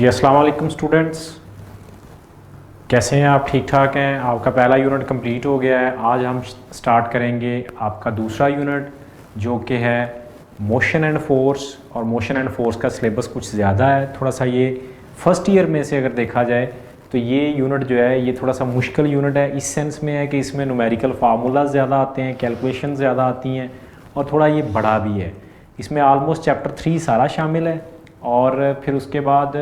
जी अस्सलाम वालेकुम स्टूडेंट्स, कैसे हैं आप? ठीक ठाक हैं? आपका पहला यूनिट कंप्लीट हो गया है। आज हम स्टार्ट करेंगे आपका दूसरा यूनिट जो कि है मोशन एंड फोर्स। और मोशन एंड फोर्स का सिलेबस कुछ ज़्यादा है थोड़ा सा। ये फर्स्ट ईयर में से अगर देखा जाए तो ये यूनिट जो है ये थोड़ा सा मुश्किल यूनिट है। इस सेंस में है कि इसमें न्यूमेरिकल फार्मूलाज ज़्यादा आते हैं, कैलकुलेशन ज़्यादा आती हैं और थोड़ा ये बड़ा भी है। इसमें आलमोस्ट चैप्टर 3 सारा शामिल है और फिर उसके बाद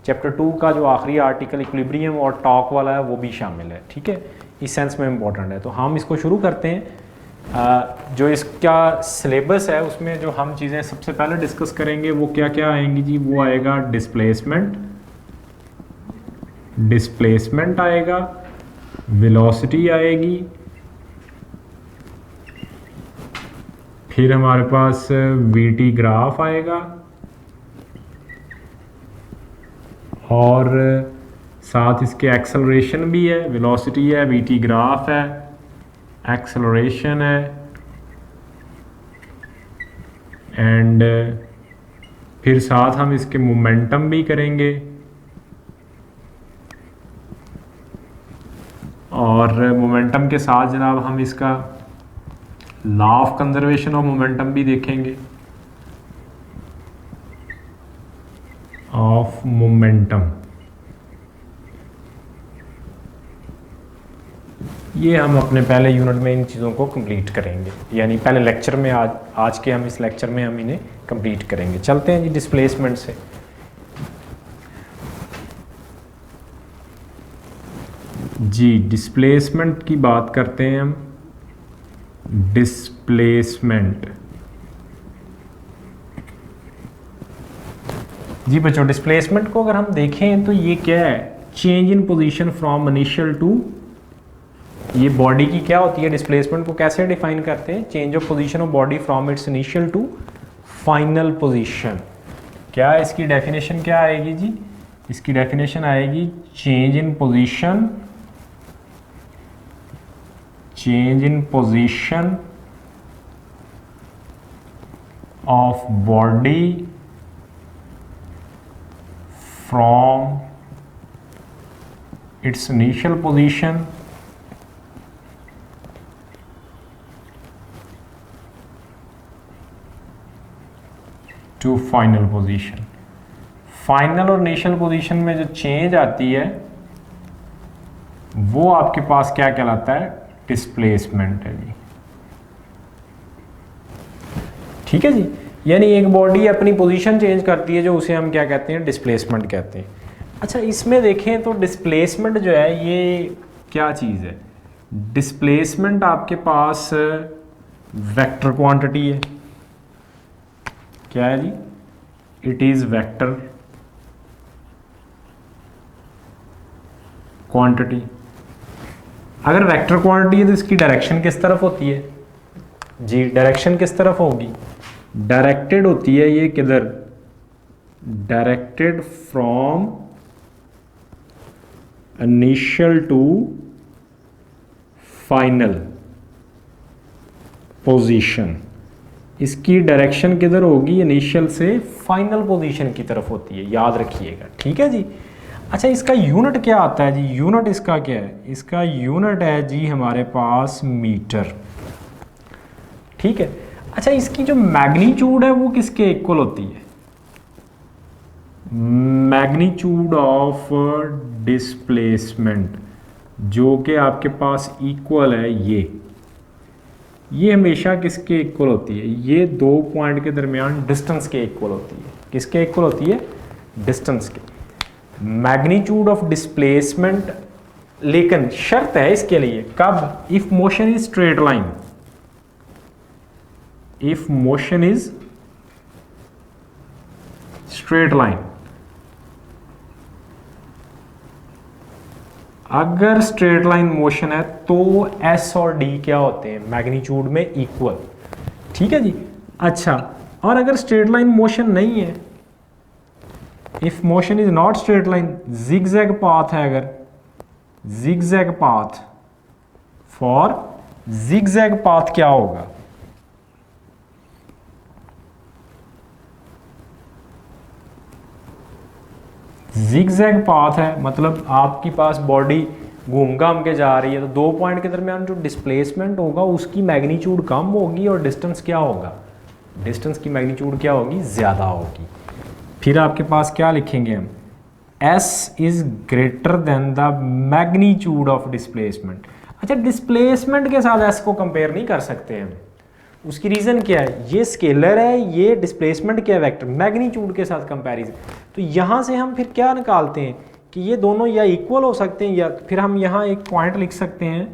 चैप्टर 2 का जो आखिरी आर्टिकल इक्विलिब्रियम और टॉक वाला है वो भी शामिल है। ठीक है, इस सेंस में इम्पोर्टेंट है। तो हम इसको शुरू करते हैं। जो इसका सिलेबस है उसमें जो हम चीज़ें सबसे पहले डिस्कस करेंगे वो क्या क्या आएंगी जी। वो आएगा डिस्प्लेसमेंट आएगा, वेलोसिटी आएगी, फिर हमारे पास वीटी ग्राफ आएगा और साथ इसके एक्सेलरेशन भी है। वेलोसिटी है, वीटी ग्राफ है, एक्सेलरेशन है एंड फिर साथ हम इसके मोमेंटम भी करेंगे और मोमेंटम के साथ जनाब हम इसका law of conservation of momentum भी देखेंगे। ऑफ मोमेंटम ये हम अपने पहले यूनिट में इन चीज़ों को कंप्लीट करेंगे, यानी पहले लेक्चर में आज के हम इस लेक्चर में हम इन्हें कंप्लीट करेंगे। चलते हैं जी डिस्प्लेसमेंट से। जी डिस्प्लेसमेंट की बात करते हैं हम। डिस्प्लेसमेंट जी बच्चों, डिस्प्लेसमेंट को अगर हम देखें तो ये क्या है? Change in position from initial to, ये बॉडी की क्या होती है? डिस्प्लेसमेंट को कैसे डिफाइन करते हैं? Change of position of body from its initial to final position. क्या इसकी डेफिनेशन क्या आएगी जी? इसकी डेफिनेशन आएगी change in position of body from its initial position to final position। Final और इनिशियल पोजीशन में जो चेंज आती है वो आपके पास क्या कहलाता है? डिस्प्लेसमेंट है जी। ठीक है जी, यानी एक बॉडी अपनी पोजीशन चेंज करती है जो उसे हम क्या कहते हैं? डिस्प्लेसमेंट कहते हैं। अच्छा, इसमें देखें तो डिस्प्लेसमेंट जो है ये क्या चीज़ है? डिस्प्लेसमेंट आपके पास वेक्टर क्वांटिटी है। क्या है जी? It is vector quantity. अगर वेक्टर क्वांटिटी है तो इसकी डायरेक्शन किस तरफ होती है जी? डायरेक्शन किस तरफ होगी? डायरेक्टेड होती है ये किधर? Directed from initial to final position. इसकी डायरेक्शन किधर होगी? इनिशियल से फाइनल पोजीशन की तरफ होती है, याद रखिएगा। ठीक है जी। अच्छा, इसका यूनिट क्या आता है जी? यूनिट इसका क्या है? इसका यूनिट है जी हमारे पास मीटर। ठीक है। अच्छा, इसकी जो मैग्नीट्यूड है वो किसके इक्वल होती है? मैग्नीट्यूड ऑफ डिस्प्लेसमेंट जो कि आपके पास इक्वल है ये हमेशा किसके इक्वल होती है? ये दो पॉइंट के दरमियान डिस्टेंस के इक्वल होती है। किसके इक्वल होती है? डिस्टेंस के। मैग्नीट्यूड ऑफ डिस्प्लेसमेंट, लेकिन शर्त है इसके लिए, कब? If motion is straight line. If motion is straight line, अगर स्ट्रेट लाइन मोशन है तो एस और डी क्या होते हैं? मैग्नीट्यूड में इक्वल। ठीक है जी। अच्छा, और अगर स्ट्रेट लाइन मोशन नहीं है, if motion is not straight line, zigzag path है, अगर zigzag path, for zigzag path क्या होगा? जिगजैग पाथ है, मतलब आपकी पास बॉडी घूम घाम के जा रही है, तो दो पॉइंट के दरमियान जो डिस्प्लेसमेंट होगा उसकी मैग्नीट्यूड कम होगी और डिस्टेंस क्या होगा, डिस्टेंस की मैग्नीट्यूड क्या होगी, ज़्यादा होगी। फिर आपके पास क्या लिखेंगे हम, S is greater than the magnitude of displacement. अच्छा, डिस्प्लेसमेंट के साथ S को कंपेयर नहीं कर सकते हम, उसकी रीज़न क्या है, ये स्केलर है, ये डिस्प्लेसमेंट क्या है, वेक्टर, मैग्नीट्यूड के साथ कंपैरिजन। तो यहाँ से हम फिर क्या निकालते हैं कि ये दोनों या इक्वल हो सकते हैं, या फिर हम यहाँ एक पॉइंट लिख सकते हैं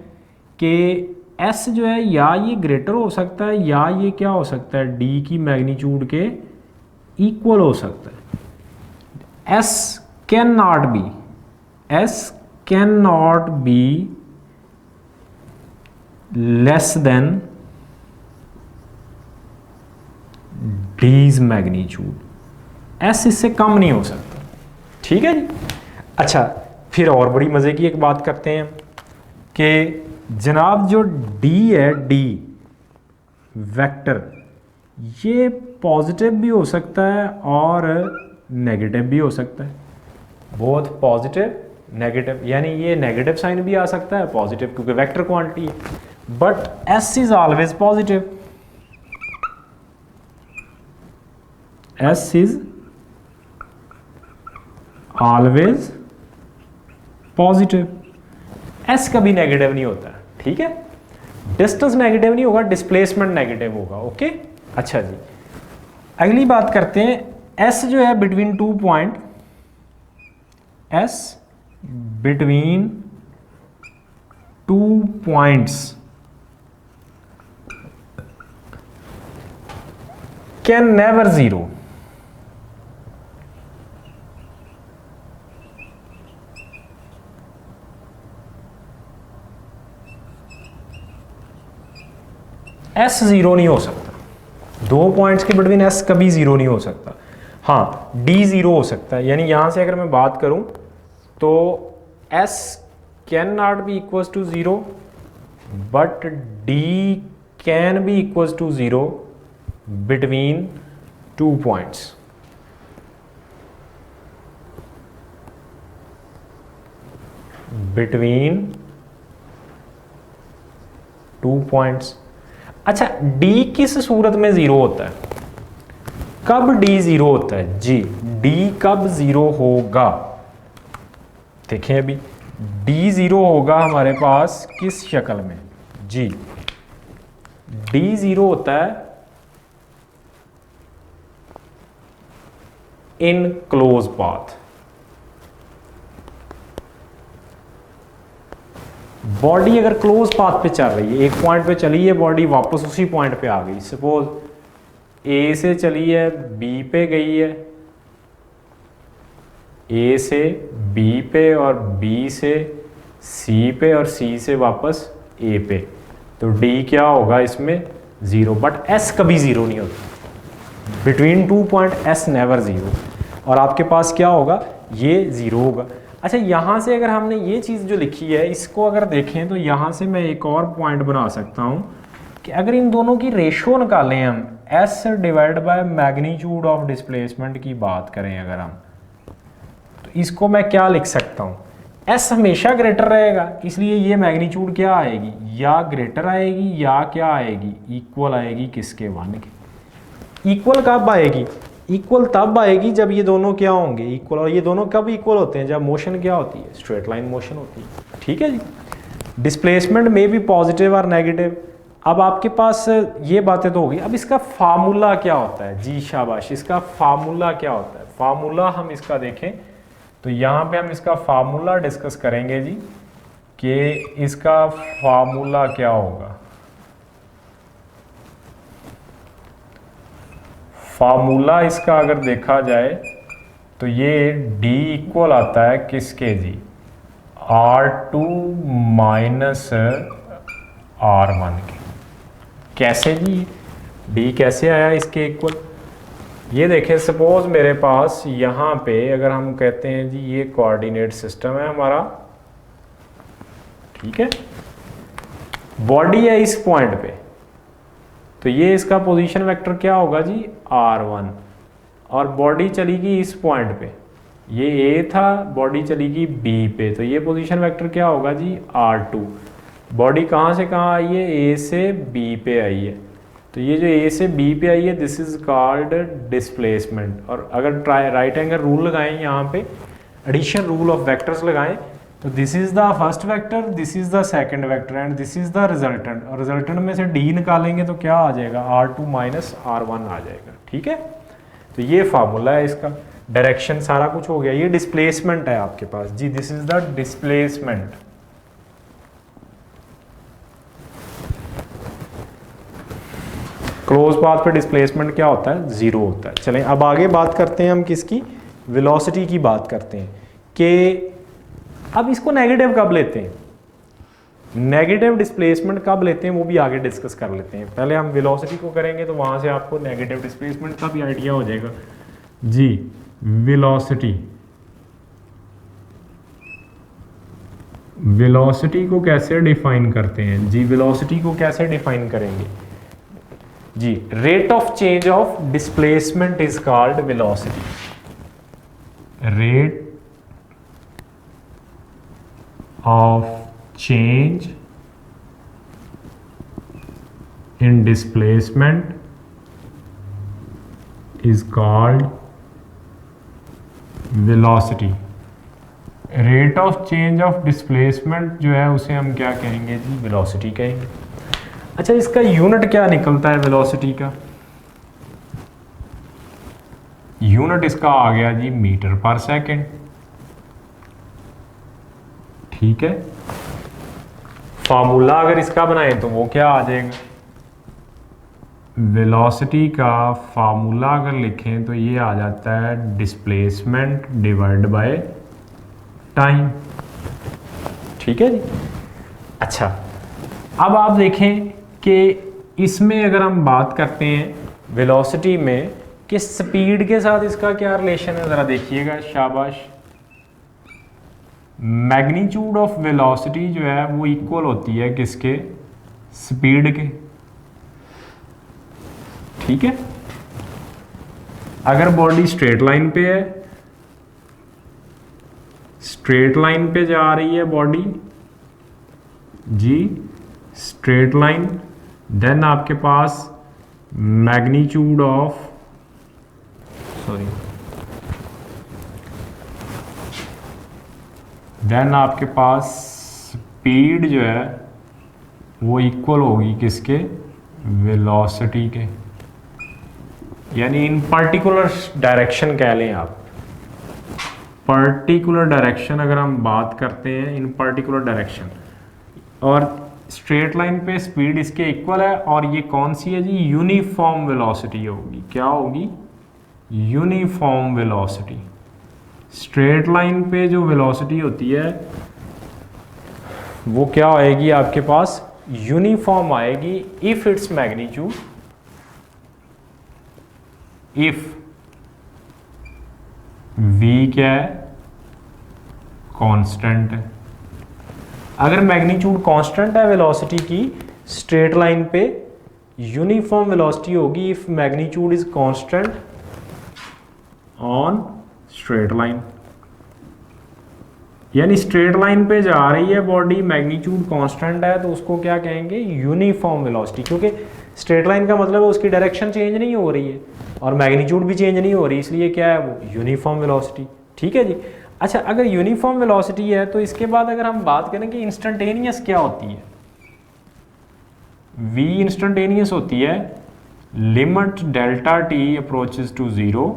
कि S जो है या ये ग्रेटर हो सकता है या ये क्या हो सकता है, D की मैग्नीट्यूड के इक्वल हो सकता है। S can not B, S can not be less than D's magnitude, S इससे कम नहीं हो सकता। ठीक है जी। अच्छा, फिर और बड़ी मज़े की एक बात करते हैं कि जनाब जो D है, D वेक्टर, ये पॉजिटिव भी हो सकता है और नेगेटिव भी हो सकता है, बोथ पॉजिटिव नेगेटिव, यानी ये नेगेटिव साइन भी आ सकता है, पॉजिटिव, क्योंकि वेक्टर क्वांटिटी है। But S is always positive, S is always positive, S कभी नेगेटिव नहीं होता। ठीक है, डिस्टेंस नेगेटिव नहीं होगा, डिस्प्लेसमेंट नेगेटिव होगा। ओके, अच्छा जी, अगली बात करते हैं, S जो है between two point, S between two points can never zero. S zero नहीं हो सकता, दो पॉइंट्स के बिटवीन S कभी जीरो नहीं हो सकता। हाँ, D जीरो हो सकता है, यानी यहां से अगर मैं बात करूं तो S can not be equal to zero, but D can be equal to zero between two points. Between two points. अच्छा, D किस सूरत में जीरो होता है, कब D जीरो होता है जी, D कब जीरो होगा, देखें अभी D जीरो होगा हमारे पास किस शक्ल में जी, D जीरो होता है इन क्लोज पाथ। बॉडी अगर क्लोज पाथ पे चल रही है, एक पॉइंट पे चली है बॉडी, वापस उसी पॉइंट पे आ गई, सपोज A से चली है B पे गई है, A से B पे और B से C पे और C से वापस A पे, तो D क्या होगा इसमें, ज़ीरो। बट S कभी ज़ीरो नहीं होता, between two point S never zero, और आपके पास क्या होगा, ये ज़ीरो होगा। अच्छा, यहाँ से अगर हमने ये चीज़ जो लिखी है इसको अगर देखें तो यहाँ से मैं एक और पॉइंट बना सकता हूँ कि अगर इन दोनों की रेशो निकालें हम, S divide by magnitude of displacement की बात करें अगर हम, तो इसको मैं क्या लिख सकता हूँ, S हमेशा ग्रेटर रहेगा, इसलिए ये मैग्नीट्यूड क्या आएगी, या ग्रेटर आएगी या क्या आएगी, इक्वल आएगी, किसके, वन के। इक्वल कब आएगी, इक्वल तब आएगी जब ये दोनों क्या होंगे, इक्वल। और ये दोनों कब इक्वल होते हैं, जब मोशन क्या होती है, स्ट्रेट लाइन मोशन होती है। ठीक है जी। डिस्प्लेसमेंट में भी पॉजिटिव और नेगेटिव। अब आपके पास ये बातें तो होगी, अब इसका फार्मूला क्या होता है जी, शाबाश, इसका फार्मूला क्या होता है, फार्मूला हम इसका देखें तो यहाँ पे हम इसका फार्मूला डिस्कस करेंगे जी, कि इसका फार्मूला क्या होगा। फार्मूला इसका अगर देखा जाए तो ये D इक्वल आता है किसके जी, R2 माइनस R1 के। कैसे जी, D कैसे आया इसके इक्वल, ये देखें, सपोज मेरे पास यहाँ पे अगर हम कहते हैं जी ये कोऑर्डिनेट सिस्टम है हमारा, ठीक है, बॉडी है इस पॉइंट पे, तो ये इसका पोजीशन वेक्टर क्या होगा जी, R1, और बॉडी चली गई इस पॉइंट पे, ये ए था, बॉडी चली गई बी पे, तो ये पोजीशन वेक्टर क्या होगा जी R2। बॉडी कहाँ से कहाँ आई है, ए से बी पे आई है, तो ये जो ए से बी पे आई है दिस इज कॉल्ड डिस्प्लेसमेंट। और अगर राइट एंगल रूल लगाएं यहाँ पे, एडिशन रूल ऑफ वेक्टर्स लगाएं, तो this is the first vector, this is the second vector and this is the resultant, और रिजल्टेंट में से डी निकालेंगे तो क्या आ जाएगा R2 माइनस R1 आ जाएगा। ठीक है, तो ये फार्मूला है इसका, डायरेक्शन सारा कुछ हो गया। ये डिस्प्लेसमेंट है आपके पास जी, this is the displacement. Close path पे डिस्प्लेसमेंट क्या होता है, जीरो होता है। चलें अब आगे बात करते हैं हम किसकी, वेलोसिटी की बात करते हैं कि अब इसको नेगेटिव कब लेते हैं, नेगेटिव डिस्प्लेसमेंट कब लेते हैं वो भी आगे डिस्कस कर लेते हैं। पहले हम वेलोसिटी को करेंगे तो वहां से आपको नेगेटिव डिस्प्लेसमेंट का भी आइडिया हो जाएगा जी। वेलोसिटी, वेलोसिटी को कैसे डिफाइन करते हैं जी, वेलोसिटी को कैसे डिफाइन करेंगे जी, rate of change of displacement is called velocity. Rate of change in displacement is called velocity। rate of change of displacement जो है उसे हम क्या कहेंगे जी, velocity कहेंगे। अच्छा, इसका यूनिट क्या निकलता है velocity का, यूनिट इसका आ गया जी मीटर पर सेकेंड। ठीक है, फार्मूला अगर इसका बनाएं तो वो क्या आ जाएगा, वेलोसिटी का फार्मूला अगर लिखें तो ये आ जाता है डिस्प्लेसमेंट डिवाइड बाय टाइम। ठीक है जी। अच्छा, अब आप देखें कि इसमें अगर हम बात करते हैं वेलोसिटी में कि स्पीड के साथ इसका क्या रिलेशन है, ज़रा देखिएगा, शाबाश। मैग्नीट्यूड ऑफ वेलोसिटी जो है वो इक्वल होती है किसके, स्पीड के। ठीक है, अगर बॉडी स्ट्रेट लाइन पे है, स्ट्रेट लाइन पे जा रही है बॉडी जी, स्ट्रेट लाइन, देन आपके पास मैग्नीट्यूड ऑफ, सॉरी, देन आपके पास स्पीड जो है वो इक्वल होगी किसके, वेलोसिटी के। यानी इन पर्टिकुलर डायरेक्शन कह लें आप, पर्टिकुलर डायरेक्शन अगर हम बात करते हैं, इन पर्टिकुलर डायरेक्शन, और स्ट्रेट लाइन पे स्पीड इसके इक्वल है, और ये कौन सी है जी, यूनिफॉर्म वेलोसिटी होगी। क्या होगी, यूनिफॉर्म वेलोसिटी। स्ट्रेट लाइन पे जो वेलोसिटी होती है वो क्या आएगी आपके पास, यूनिफॉर्म आएगी if its magnitude, if v क्या है, कांस्टेंट है। अगर मैग्नीट्यूड कांस्टेंट है वेलोसिटी की, स्ट्रेट लाइन पे यूनिफॉर्म वेलोसिटी होगी if magnitude is constant on straight line. यानी स्ट्रेट लाइन पे जा रही है बॉडी, मैग्नीट्यूड कांस्टेंट है, तो उसको क्या कहेंगे, यूनिफॉर्म वेलोसिटी, क्योंकि स्ट्रेट लाइन का मतलब है उसकी डायरेक्शन चेंज नहीं हो रही है और मैग्नीट्यूड भी चेंज नहीं हो रही, इसलिए क्या है वो यूनिफॉर्म वेलोसिटी। ठीक है जी। अच्छा, अगर यूनिफॉर्म वेलोसिटी है तो इसके बाद अगर हम बात करें कि इंस्टेंटेनियस क्या होती है, v इंस्टेंटेनियस होती है limit delta t approaches to zero,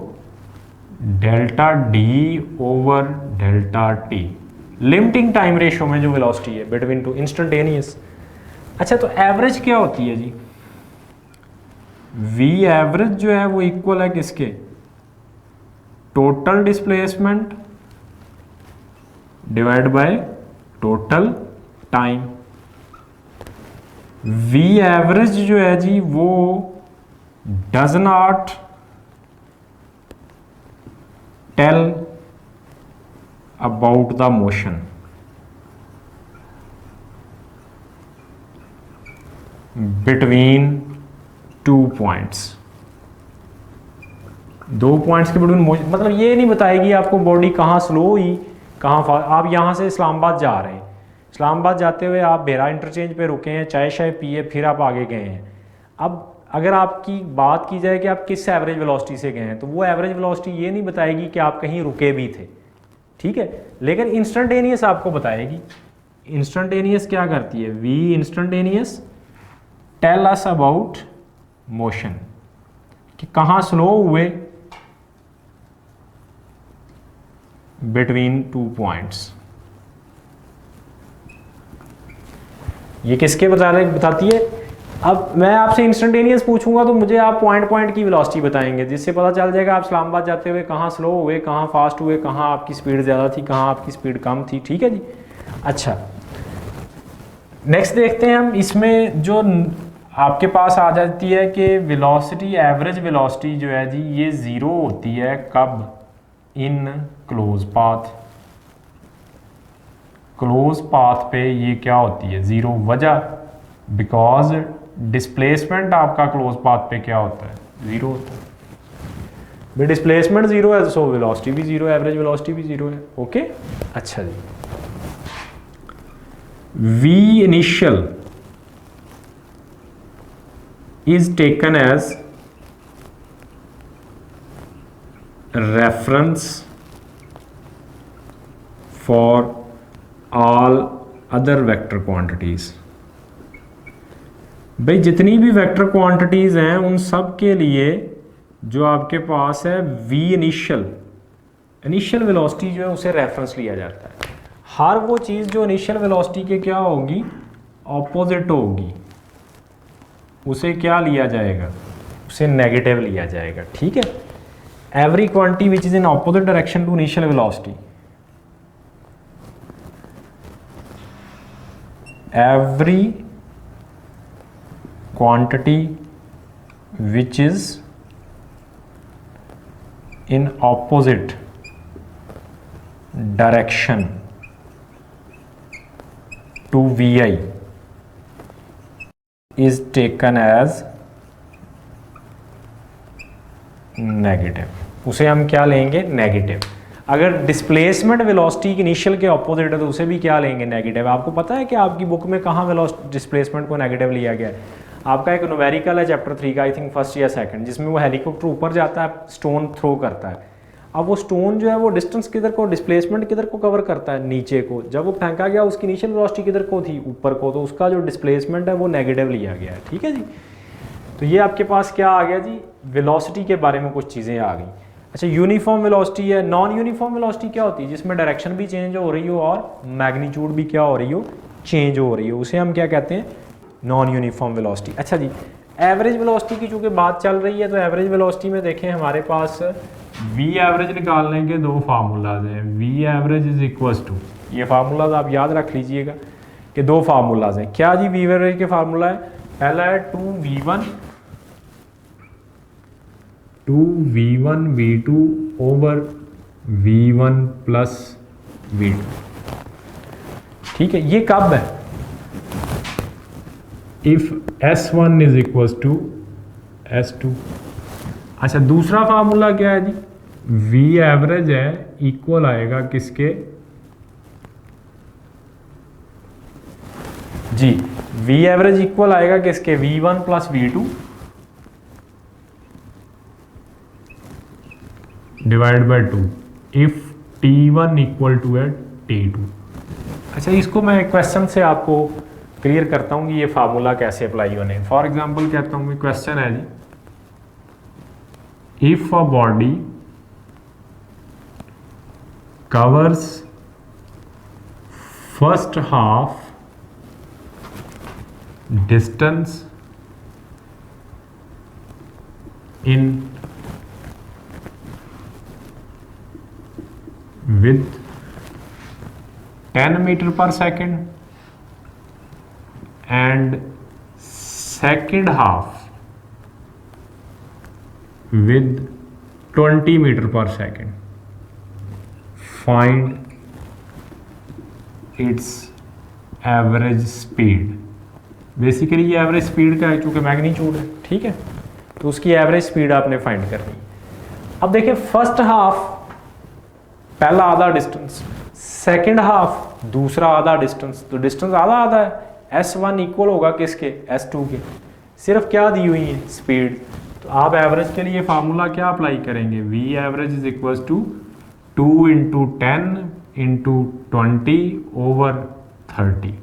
delta d over delta t, limiting time ratio में जो वेलोसिटी है बिटवीन टू, इंस्टेंटेनियस। अच्छा, तो एवरेज क्या होती है जी, v एवरेज जो है वो इक्वल है किसके, total displacement divide by total time. v average जो है जी वो does not tell about the motion, between 2 points, 2 points के बिटवीन मोशन, मतलब ये नहीं बताएगी आपको बॉडी कहाँ स्लो हुई कहाँ आप यहाँ से इस्लामाबाद जा रहे हैं, इस्लामाबाद जाते हुए आप बेरा इंटरचेंज पे रुके हैं, चाय शाय पिए, फिर आप आगे गए हैं। अब अगर आपकी बात की जाए कि आप किस एवरेज वेलोसिटी से गए हैं, तो वो एवरेज वेलोसिटी ये नहीं बताएगी कि आप कहीं रुके भी थे, ठीक है, लेकिन इंस्टेंटेनियस आपको बताएगी। इंस्टेंटेनियस क्या करती है, v instantaneous tell us about motion, कि कहाँ स्लो हुए बिटवीन 2 पॉइंट्स। ये किसके बताती है। अब मैं आपसे इंस्टेंटेनियस पूछूंगा तो मुझे आप पॉइंट पॉइंट की वेलोसिटी बताएंगे, जिससे पता चल जाएगा आप इस्लामाबाद जाते हुए कहाँ स्लो हुए, कहाँ फास्ट हुए, कहाँ आपकी स्पीड ज़्यादा थी, कहाँ आपकी स्पीड कम थी, ठीक है जी। अच्छा, नेक्स्ट देखते हैं हम, इसमें जो आपके पास आ जाती है कि वेलोसिटी, एवरेज वेलोसिटी जो है जी ये 0 होती है कब, in close path. Close path पे ये क्या होती है 0, वजह बिकॉज डिस्प्लेसमेंट आपका क्लोज पाथ पे क्या होता है 0 होता है। डिस्प्लेसमेंट 0 है सो वेलोसिटी भी 0 है, एवरेज वेलोसिटी भी 0 है। ओके, अच्छा जी। V initial is taken as reference for all other vector quantities। भाई जितनी भी वेक्टर क्वांटिटीज़ हैं उन सब के लिए जो आपके पास है V इनिशियल वेलोसिटी जो है उसे रेफरेंस लिया जाता है। हर वो चीज़ जो इनिशियल वेलोसिटी के क्या होगी, ऑपोजिट होगी, उसे क्या लिया जाएगा, उसे नेगेटिव लिया जाएगा, ठीक है। Every quantity which is in opposite direction to initial velocity, every quantity which is in opposite direction to Vi is taken as negative, उसे हम क्या लेंगे नेगेटिव। अगर डिस्प्लेसमेंट वेलोसिटी इनिशियल के ऑपोजिट है तो उसे भी क्या लेंगे नेगेटिव। आपको पता है कि आपकी बुक में कहाँ वेलोसिटी डिस्प्लेसमेंट को नेगेटिव लिया गया है। आपका एक न्यूमेरिकल है चैप्टर 3 का, आई थिंक फर्स्ट या सेकंड, जिसमें वो हेलीकॉप्टर ऊपर जाता है, स्टोन थ्रो करता है। अब वो स्टोन जो है वो डिस्टेंस किधर को, डिस्प्लेसमेंट किधर को कवर करता है, नीचे को। जब वो फेंका गया उसकी इनिशियल वेलोसिटी किधर को थी, ऊपर को, तो उसका जो डिस्प्लेसमेंट है वो नेगेटिव लिया गया है, ठीक है जी। तो ये आपके पास क्या आ गया जी, वेलोसिटी के बारे में कुछ चीज़ें आ गई। अच्छा, यूनिफॉर्म वेलोसिटी है। नॉन यूनिफॉर्म वेलोसिटी क्या होती है, जिसमें डायरेक्शन भी चेंज हो रही हो और मैग्नीट्यूड भी क्या हो रही हो, चेंज हो रही हो, उसे हम क्या कहते हैं, नॉन यूनिफॉर्म वेलोसिटी। अच्छा जी, एवरेज वेलोसिटी की चूँकि बात चल रही है तो एवरेज वेलोसिटी में देखें हमारे पास वी एवरेज निकालने के 2 फार्मूलाज हैं। V average is equal to, ये फार्मूलाज आप याद रख लीजिएगा कि 2 फार्मूलाज हैं। क्या जी वी एवरेज के फार्मूला है, पहला है 2v1 v2 over v1 plus v2, ठीक है। ये कब है, if s1 is equal to s2। अच्छा, दूसरा फार्मूला क्या है जी, V एवरेज है इक्वल आएगा किसके जी, V एवरेज इक्वल आएगा किसके, V1 plus V2 divide by 2 if T1 equal to है T2। अच्छा, इसको मैं क्वेश्चन से आपको क्लियर करता हूँ कि ये फार्मूला कैसे अप्लाई होने। फॉर एग्जांपल कहता हूँ, क्वेश्चन है जी, if a body covers first half distance in with 10 meter per second and second half with 20 meter per second, find its average speed। Basically ये एवरेज स्पीड का है, चूँकि magnitude है, ठीक है, तो उसकी एवरेज स्पीड आपने फाइंड करनी। अब देखिए फर्स्ट हाफ पहला आधा डिस्टेंस, सेकंड हाफ दूसरा आधा डिस्टेंस, तो डिस्टेंस आधा आधा है। S1 इक्वल होगा किसके, S2 के। सिर्फ क्या दी हुई है, स्पीड। तो आप एवरेज के लिए फार्मूला क्या अप्लाई करेंगे, V average is equal to 2 into 10 into 20 over 30।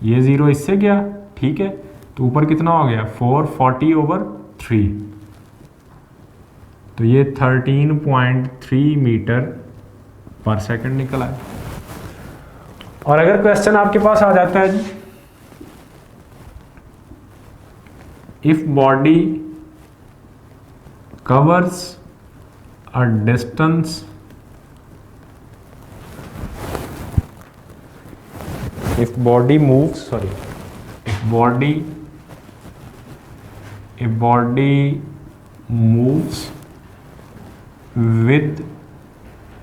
ये 0 इससे गया, ठीक है, तो ऊपर कितना हो गया 440 ओवर 3, तो ये 13.3 मीटर पर सेकंड निकला है। और अगर क्वेश्चन आपके पास आ जाता है जी, if body covers a distance if body moves if body moves with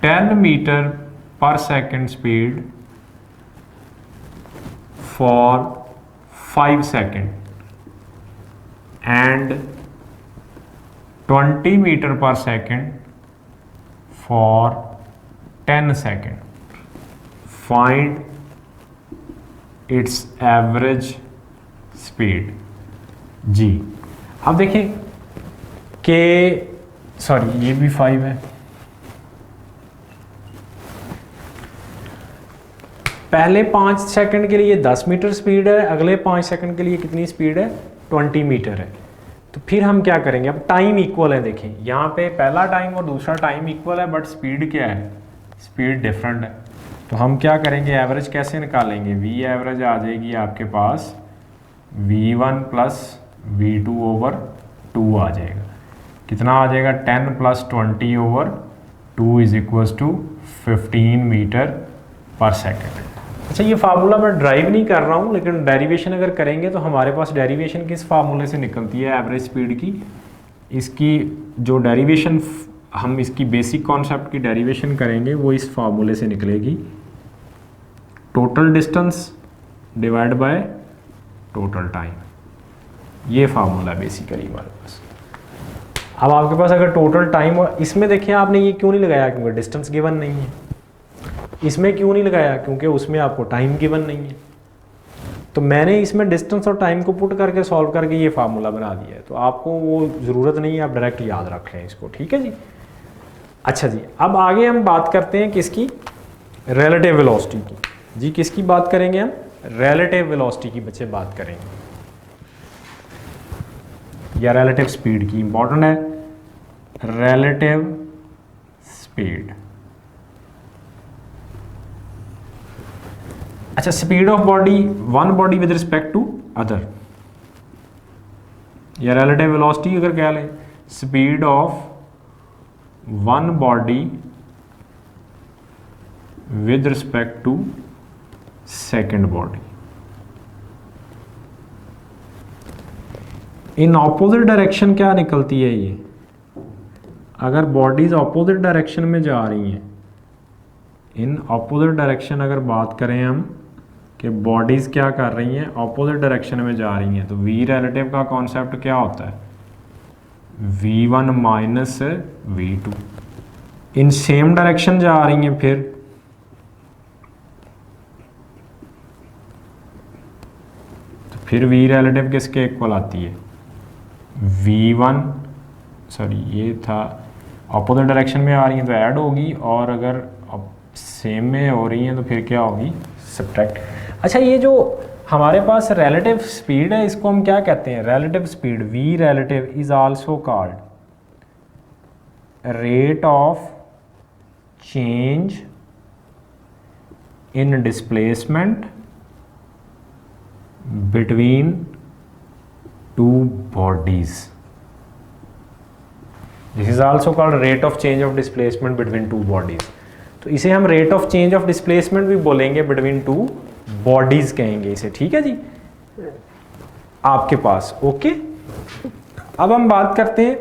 10 meter per second speed for 5 seconds and 20 meter per second for 10 seconds, find its average speed जी। अब देखें कि ये भी 5 है, पहले 5 सेकंड के लिए 10 मीटर स्पीड है, अगले 5 सेकंड के लिए कितनी स्पीड है, 20 मीटर है। तो फिर हम क्या करेंगे, अब टाइम इक्वल है, देखें यहाँ पे पहला टाइम और दूसरा टाइम इक्वल है, बट स्पीड क्या है, स्पीड डिफरेंट है। तो हम क्या करेंगे, एवरेज कैसे निकालेंगे, V एवरेज आ जाएगी आपके पास V1 प्लस V2 ओवर 2 आ जाएगा। कितना आ जाएगा, 10 plus 20 over 2 is equals to 15 metre per second. अच्छा, ये फार्मूला मैं ड्राइव नहीं कर रहा हूँ, लेकिन डेरिवेशन अगर करेंगे तो हमारे पास डेरिवेशन किस फार्मूले से निकलती है, एवरेज स्पीड की। इसकी जो डेरिवेशन हम इसकी बेसिक कॉन्सेप्ट की डेरिवेशन करेंगे वो इस फार्मूले से निकलेगी, total distance divide by total time. ये फार्मूला बेसिकली हमारे पास। अब आपके पास अगर टोटल टाइम, और इसमें देखिए आपने ये क्यों नहीं लगाया, क्योंकि डिस्टेंस गिवन नहीं है। इसमें क्यों नहीं लगाया, क्योंकि उसमें आपको टाइम गिवन नहीं है। तो मैंने इसमें डिस्टेंस और टाइम को पुट करके सॉल्व करके ये फार्मूला बना दिया है, तो आपको वो ज़रूरत नहीं है, आप डायरेक्ट याद रख लें इसको, ठीक है जी। अच्छा जी, अब आगे हम बात करते हैं किसकी, रिलेटिव वेलोसिटी की। जी किसकी बात करेंगे हम, रिलेटिव वेलोसिटी की बच्चे बात करेंगे, या रिलेटिव स्पीड की। इंपॉर्टेंट है रिलेटिव स्पीड। अच्छा, speed of body, one body with respect to other, या रिलेटिव वेलोसिटी अगर कह लें, speed of one body with respect to second body in opposite direction. क्या निकलती है ये, अगर बॉडीज ऑपोजिट डायरेक्शन में जा रही हैं, इन ऑपोजिट डायरेक्शन अगर बात करें हम कि बॉडीज़ क्या कर रही हैं, ऑपोजिट डायरेक्शन में जा रही हैं, तो V रिलेटिव का कॉन्सेप्ट क्या होता है, V1 minus V2। In same direction जा रही हैं फिर, तो फिर V रिलेटिव किसके इक्वल आती है, V1, ये था ऑपोजिट डायरेक्शन में आ रही हैं तो ऐड होगी, और अगर सेम में हो रही हैं तो फिर क्या होगी, सब्ट्रैक्ट। अच्छा, ये जो हमारे पास रिलेटिव स्पीड है, इसको हम क्या कहते हैं, relative speed. V relative is also called rate of change in displacement between two bodies. This is also called rate of change of displacement between two bodies. तो इसे हम rate of change of displacement भी बोलेंगे, between two bodies कहेंगे इसे, ठीक है जी आपके पास। ओके, अब हम बात करते हैं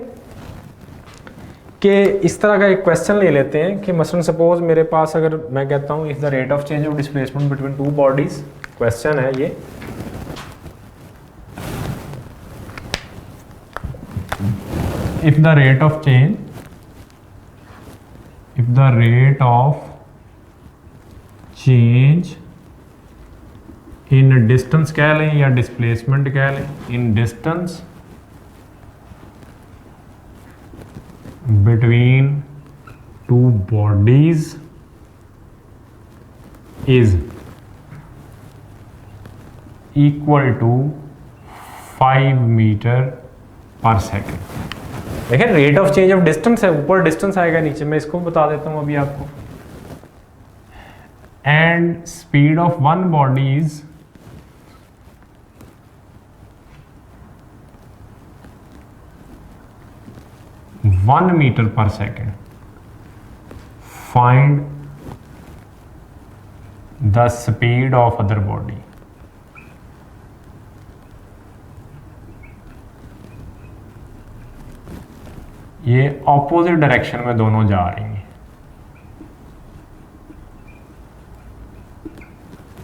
कि इस तरह का एक क्वेश्चन ले लेते हैं कि मसलन सपोज मेरे पास अगर मैं कहता हूं if the rate of change of displacement between two bodies, question है ये, if the rate of change if the rate of change in distance कह लें या डिस्प्लेसमेंट कह लें, in distance between two bodies is equal to 5 metre per second. देखिए rate of change of distance है, ऊपर डिस्टेंस आएगा, नीचे मैं इसको बता देता हूं अभी आपको। And speed of one body is one metre per second. Find the speed of other body. ये ऑपोजिट डायरेक्शन में दोनों जा रही हैं।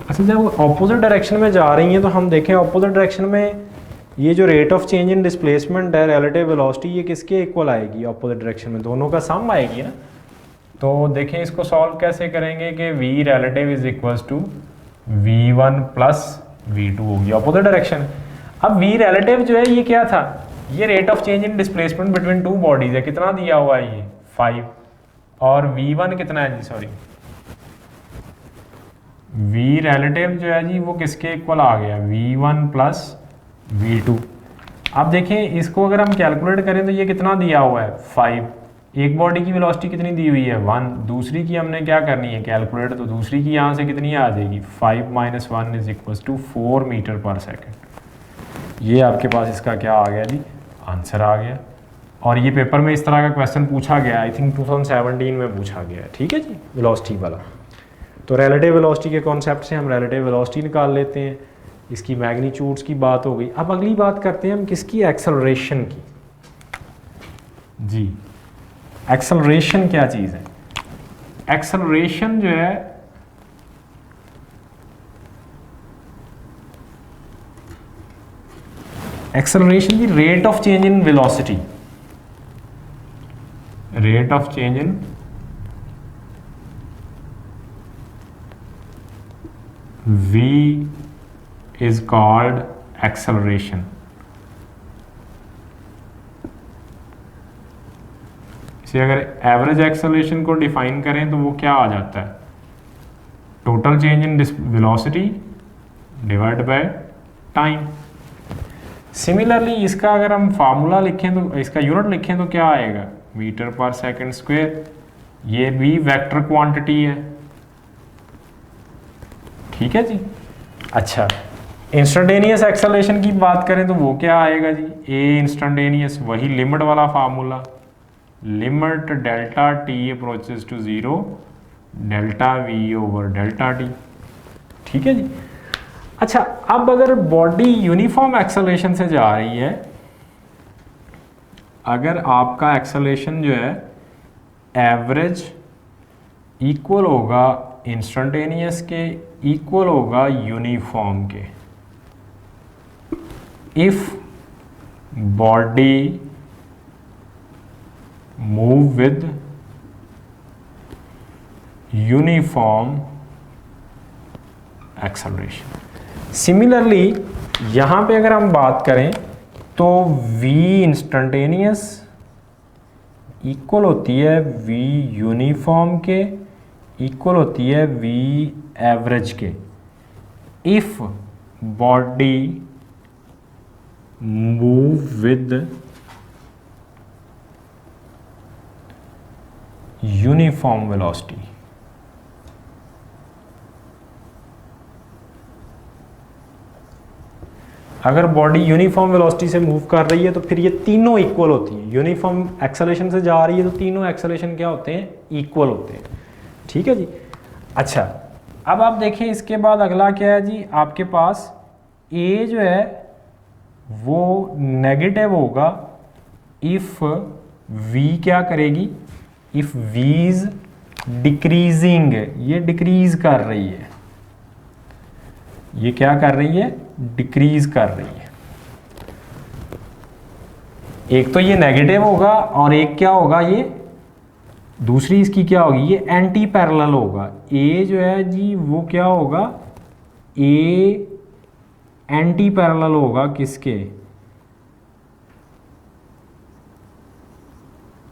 अच्छा, जब ऑपोजिट डायरेक्शन में जा रही हैं तो हम देखें ऑपोजिट डायरेक्शन में ये जो rate of change in displacement है, रिलेटिव वेलोसिटी, ये किसके इक्वल आएगी? ऑपोजिट डायरेक्शन में दोनों का सम आएगी ना। तो देखें इसको सॉल्व कैसे करेंगे कि v relative is equals to v1 plus v2 होगी, ऑपोजिट डायरेक्शन। अब v रिलेटिव जो है ये क्या था? ये rate of change in displacement between two bodies है, कितना दिया हुआ है ये 5, और v1 कितना है जी, सॉरी v रिलेटिव जो है जी वो किसके इक्वल आ गया? v1 plus v2। अब देखें इसको अगर हम कैलकुलेट करें तो ये कितना दिया हुआ है? 5। एक बॉडी की वेलोसिटी कितनी दी हुई है? 1। दूसरी की हमने क्या करनी है? कैलकुलेट। तो दूसरी की यहाँ से कितनी आ जाएगी? 5 - 1 is equal to 4 metre per second. ये आपके पास इसका क्या आ गया जी? आंसर आ गया। और ये पेपर में इस तरह का क्वेश्चन पूछा गया, आई थिंक 2017 में पूछा गया है, ठीक है जी, वेलोसिटी वाला। तो रिलेटिव वेलोसिटी के कॉन्सेप्ट से हम रिलेटिव वेलोसिटी निकाल लेते हैं। इसकी मैग्नीट्यूड्स की बात हो गई। अब अगली बात करते हैं हम किसकी? एक्सेलरेशन की। जी, एक्सेलरेशन क्या चीज़ है? एक्सेलरेशन जो है एक्सेलरेशन की rate of change in velocity, rate of change in v is called acceleration। इसे अगर एवरेज एक्सेलरेशन को डिफाइन करें तो वो क्या आ जाता है? Total change in velocity divide by time. Similarly इसका अगर हम फार्मूला लिखें तो इसका यूनिट लिखें तो क्या आएगा? Metre per second square. ये भी वेक्टर क्वांटिटी है, ठीक है जी। अच्छा, इंस्टेंटेनियस एक्सेलरेशन की बात करें तो वो क्या आएगा जी? ए इंस्टेंटेनियस, वही लिमिट वाला formula, limit delta t approaches to 0 delta v over delta t, ठीक है जी। अच्छा, अब अगर बॉडी यूनिफॉर्म एक्सेलरेशन से जा रही है, अगर आपका एक्सेलरेशन जो है एवरेज इक्वल होगा इंस्टेंटेनियस के, इक्वल होगा यूनिफॉर्म के, if body move with uniform acceleration. Similarly यहाँ पे अगर हम बात करें तो v इंस्टेंटेनियस इक्वल होती है v यूनिफॉर्म के, इक्वल होती है v एवरेज के, if body move with uniform velocity. अगर बॉडी यूनिफॉर्म वेलोसिटी से मूव कर रही है तो फिर ये तीनों इक्वल होती हैं। यूनिफॉर्म एक्सेलरेशन से जा रही है तो तीनों एक्सेलरेशन क्या होते हैं? इक्वल होते हैं, ठीक है जी। अच्छा, अब आप देखें इसके बाद अगला क्या है जी? आपके पास ए जो है वो नेगेटिव होगा इफ वी क्या करेगी? इफ वी इज डिक्रीजिंग, ये डिक्रीज कर रही है, ये क्या कर रही है? डिक्रीज कर रही है। एक तो ये नेगेटिव होगा और एक क्या होगा? ये दूसरी इसकी क्या होगी, ये एंटी पैरेलल होगा। ए जो है जी वो क्या होगा, ए एंटी पैरेलल होगा किसके,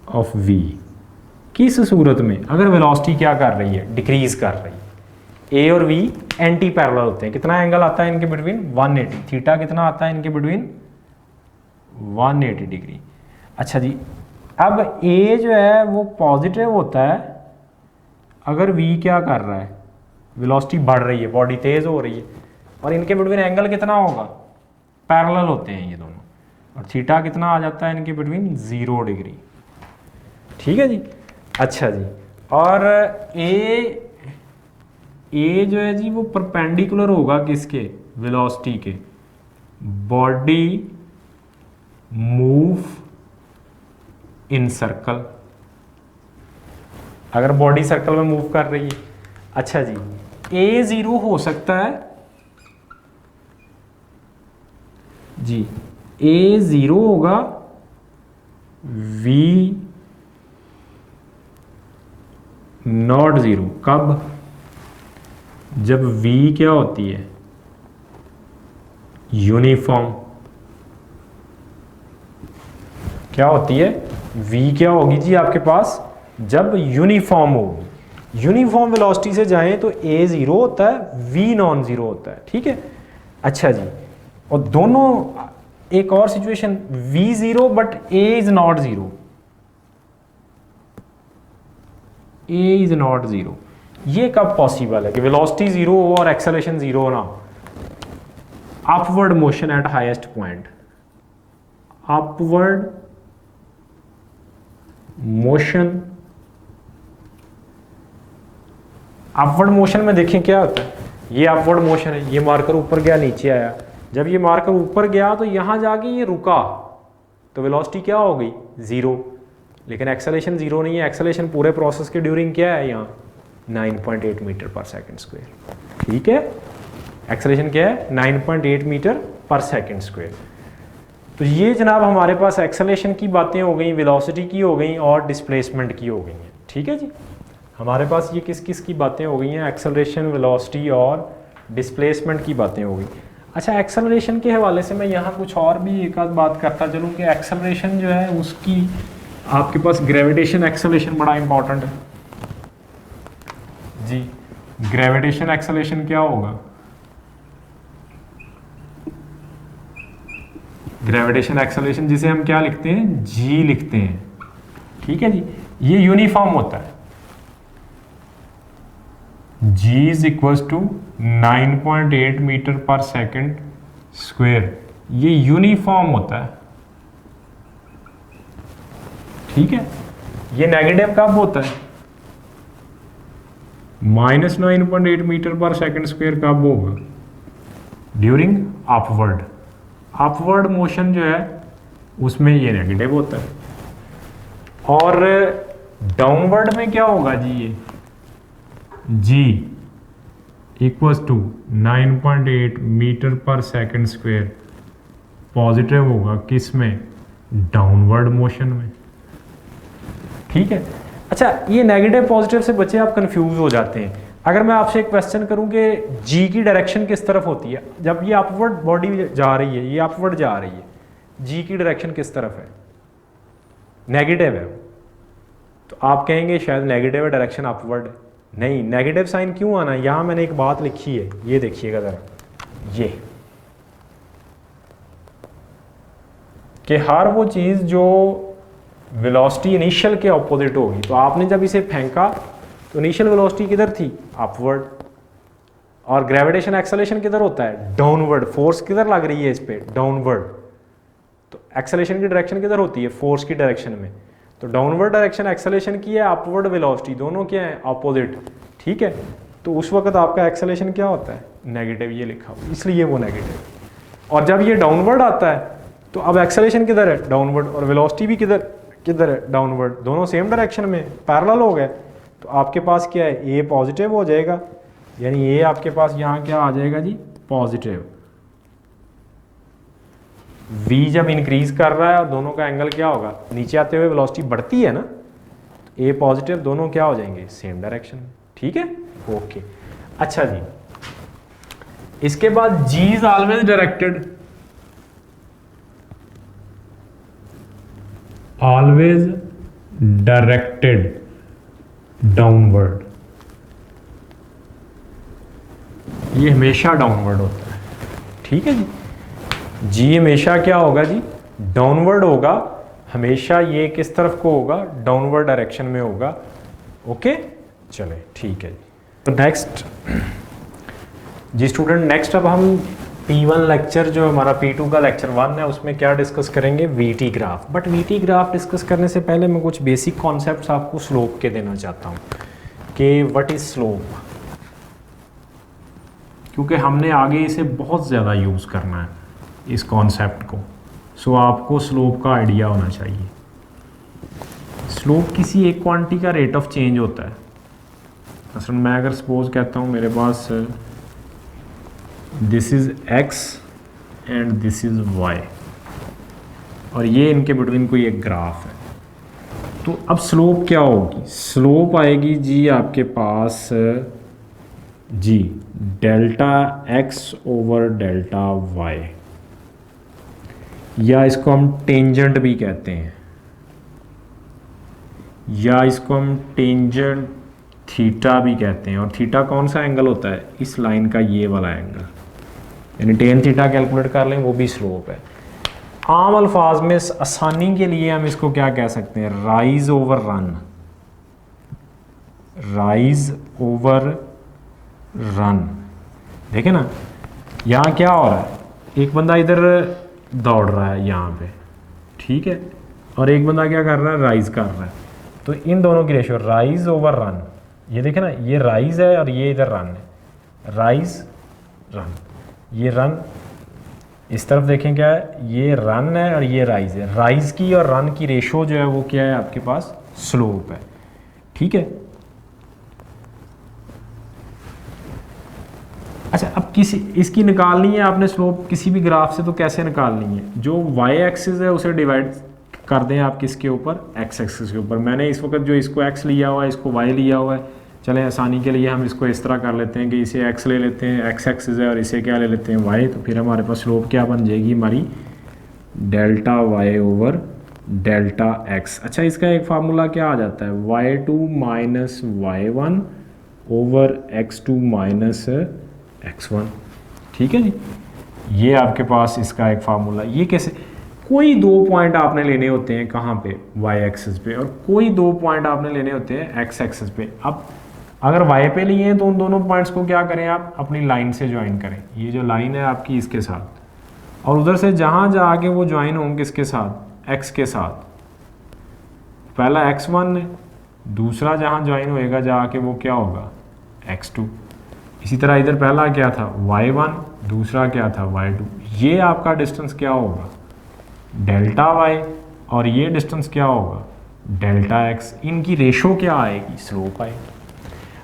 ऑफ वी। किस सूरत में, अगर वेलोसिटी क्या कर रही है, डिक्रीज कर रही है। ए और वी एंटी पैरेलल होते हैं। कितना एंगल आता है इनके बिटवीन, 180। थीटा कितना आता है इनके बिटवीन, 180 डिग्री। अच्छा जी, अब ए जो है वो पॉजिटिव होता है अगर वी क्या कर रहा है, वेलोसिटी बढ़ रही है, बॉडी तेज हो रही है, और इनके बिटवीन एंगल कितना होगा, पैरेलल होते हैं ये दोनों, और थीटा कितना आ जाता है इनके बिटवीन, 0 डिग्री। ठीक है जी। अच्छा जी, और ए जो है जी वो परपेंडिकुलर होगा किसके, वेलोसिटी के। बॉडी मूव इन सर्कल, अगर बॉडी सर्कल में मूव कर रही है। अच्छा जी, ए 0 हो सकता है जी, ए 0 होगा, वी नॉट 0। कब, जब v क्या होती है, यूनिफॉर्म। क्या होती है, v क्या होगी जी आपके पास, जब यूनिफॉर्म होगी। यूनिफॉर्म वेलोसिटी से जाएं तो a 0 होता है, v नॉन 0 होता है। ठीक है। अच्छा जी, और दोनों, एक और situation, v 0 but a is not 0, a is not 0। ये कब पॉसिबल है कि वेलोसिटी 0 हो और एक्सेलरेशन 0 ना, upward motion eight highest point. Upward motion, upward motion में देखें क्या होता है, ये अपवर्ड मोशन है, ये मार्कर ऊपर गया नीचे आया, जब ये मार्कर ऊपर गया तो यहां जाके ये रुका, तो वेलोसिटी क्या हो गई, 0। लेकिन एक्सेलरेशन 0 नहीं है, एक्सेलरेशन पूरे प्रोसेस के ड्यूरिंग क्या है, यहाँ 9.8 मीटर पर सेकंड स्क्वायर। ठीक है, एक्सेलरेशन क्या है, 9.8 मीटर पर सेकंड स्क्वायर। तो ये जनाब हमारे पास एक्सेलरेशन की बातें हो गई, वेलोसिटी की हो गई, और डिस्प्लेसमेंट की हो गई हैं। ठीक है जी, हमारे पास ये किस किस की बातें हो गई हैं, एक्सेलरेशन, वेलोसिटी और डिस्प्लेसमेंट की बातें हो गई। अच्छा, एक्सेलरेशन के हवाले से मैं यहाँ कुछ और भी एक आध बात करता चलूँ कि एक्सेलरेशन जो है उसकी आपके पास ग्रेविटेशन एक्सेलरेशन बड़ा इंपॉर्टेंट है जी। ग्रेविटेशन एक्सेलरेशन क्या होगा, ग्रेविटेशन एक्सेलरेशन जिसे हम क्या लिखते हैं, जी लिखते हैं। ठीक है जी, ये यूनिफॉर्म होता है, g is equal to 9.8 metre per second square, ये यूनिफॉर्म होता है। ठीक है, ये नेगेटिव कब होता है, -9.8 मीटर पर सेकंड स्क्वायर कब होगा, ड्यूरिंग अपवर्ड। अपवर्ड मोशन जो है उसमें ये नेगेटिव होता है, और डाउनवर्ड में क्या होगा जी, ये g equals to 9.8 metre per second square positive होगा, किस में, डाउनवर्ड मोशन में। ठीक है। अच्छा, ये नेगेटिव पॉजिटिव से बच्चे आप कंफ्यूज हो जाते हैं। अगर मैं आपसे एक क्वेश्चन करूं कि जी की डायरेक्शन किस तरफ होती है, जब ये अपवर्ड बॉडी जा रही है, ये अपवर्ड जा रही है, जी की डायरेक्शन किस तरफ है, नेगेटिव है, तो आप कहेंगे शायद नेगेटिव है, डायरेक्शन अपवर्ड। नहीं, नेगेटिव साइन क्यों आना है, यहां मैंने एक बात लिखी है, ये देखिएगा जरा, ये कि हर वो चीज जो वेलोसिटी इनिशियल के ऑपोजिट होगी, तो आपने जब इसे फेंका तो इनिशियल वेलोसिटी किधर थी, अपवर्ड, और ग्रेविटेशन एक्सेलरेशन किधर होता है, डाउनवर्ड। फोर्स किधर लग रही है इस पे, डाउनवर्ड, तो एक्सेलरेशन की डायरेक्शन किधर होती है, फोर्स की डायरेक्शन में। तो डाउनवर्ड डायरेक्शन एक्सेलरेशन की है, अपवर्ड वेलोसिटी, दोनों क्या है, ऑपोजिट। ठीक है, तो उस वक्त आपका एक्सेलरेशन क्या होता है, नेगेटिव, ये लिखा हुआ, इसलिए वो नेगेटिव। और जब ये डाउनवर्ड आता है तो अब एक्सेलरेशन किधर है, डाउनवर्ड, और वेलोसिटी भी किधर किधर है, डाउनवर्ड, दोनों सेम डायरेक्शन में पैरेलल हो गए। तो आपके पास क्या है, ए पॉजिटिव हो जाएगा, यानी ए आपके पास यहाँ क्या आ जाएगा जी, पॉजिटिव। v जब इंक्रीज कर रहा है और दोनों का एंगल क्या होगा, नीचे आते हुए वेलोसिटी बढ़ती है ना, तो ए पॉजिटिव, दोनों क्या हो जाएंगे, सेम डायरेक्शन में। ठीक है, ओके। अच्छा जी, इसके बाद g is always directed, always directed downward, ये हमेशा डाउनवर्ड होता है। ठीक है जी, जी हमेशा क्या होगा जी, डाउनवर्ड होगा, हमेशा ये किस तरफ को होगा, डाउनवर्ड डायरेक्शन में होगा। ओके, चले ठीक है जी। तो नेक्स्ट जी स्टूडेंट, नेक्स्ट अब हम P1 लेक्चर जो हमारा P2 का लेक्चर 1 है उसमें क्या डिस्कस करेंगे, VT graph. But VT graph discuss करने से पहले मैं कुछ बेसिक कॉन्सेप्ट्स आपको स्लोप के देना चाहता हूँ कि व्हाट इज स्लोप, क्योंकि हमने आगे इसे बहुत ज़्यादा यूज़ करना है इस कॉन्सेप्ट को। सो आपको स्लोप का आइडिया होना चाहिए। स्लोप किसी एक क्वांटिटी का रेट ऑफ चेंज होता है। असल मैं अगर सपोज कहता हूँ मेरे पास this is x and this is y और ये इनके बिटवीन कोई एक ग्राफ है, तो अब स्लोप क्या होगी, स्लोप आएगी जी आपके पास जी delta x over delta y, या इसको हम टेंजेंट भी कहते हैं, या इसको हम टेंजेंट थीटा भी कहते हैं। और थीटा कौन सा एंगल होता है, इस लाइन का ये वाला एंगल, यानी टेन थीटा कैलकुलेट कर लें, वो भी स्लोप है। आम अल्फाज में आसानी के लिए हम इसको क्या कह सकते हैं, rise over run, rise over run. देखें ना, यहाँ क्या हो रहा है, एक बंदा इधर दौड़ रहा है यहाँ पे, ठीक है, और एक बंदा क्या कर रहा है, राइज कर रहा है। तो इन दोनों की रेशियो राइज ओवर रन, ये देखें ना, ये राइज है और ये इधर रन है, राइज रन, ये रन इस तरफ देखें क्या है, ये रन है और ये राइज है। राइज की और रन की रेशियो जो है वो क्या है आपके पास, स्लोप है। ठीक है, अच्छा अब किसी इसकी निकालनी है आपने स्लोप किसी भी ग्राफ से, तो कैसे निकालनी है, जो वाई एक्सिस है उसे डिवाइड कर दें आप किसके ऊपर, एक्स एक्सिस के ऊपर। मैंने इस वक्त जो इसको एक्स लिया हुआ है, इसको वाई लिया हुआ है, चलें आसानी के लिए हम इसको इस तरह कर लेते हैं कि इसे एक्स ले लेते हैं, एक्स एक्सिस है, और इसे क्या ले लेते हैं, वाई। तो फिर हमारे पास स्लोप क्या बन जाएगी हमारी, delta y over delta x. अच्छा, इसका एक फार्मूला क्या आ जाता है, y2 minus y1 over x2 minus x1। ठीक है जी, ये आपके पास इसका एक फार्मूला। ये कैसे, कोई दो पॉइंट आपने लेने होते हैं कहाँ पे, y एक्सिस पे, और कोई दो पॉइंट आपने लेने होते हैं x एक्सिस पे। अब अगर y पे लिए हैं तो उन दोनों पॉइंट्स को क्या करें आप, अपनी लाइन से ज्वाइन करें, ये जो लाइन है आपकी इसके साथ, और उधर से जहाँ जाके वो ज्वाइन होंगे किसके साथ, x के साथ। पहला x1 है, दूसरा जहाँ ज्वाइन होएगा जाके वो क्या होगा, x2। इसी तरह इधर पहला क्या था, y1, दूसरा क्या था, y2। ये आपका डिस्टेंस क्या होगा, डेल्टा y, और ये डिस्टेंस क्या होगा, डेल्टा x। इनकी रेशो क्या आएगी, स्लोप आएगी।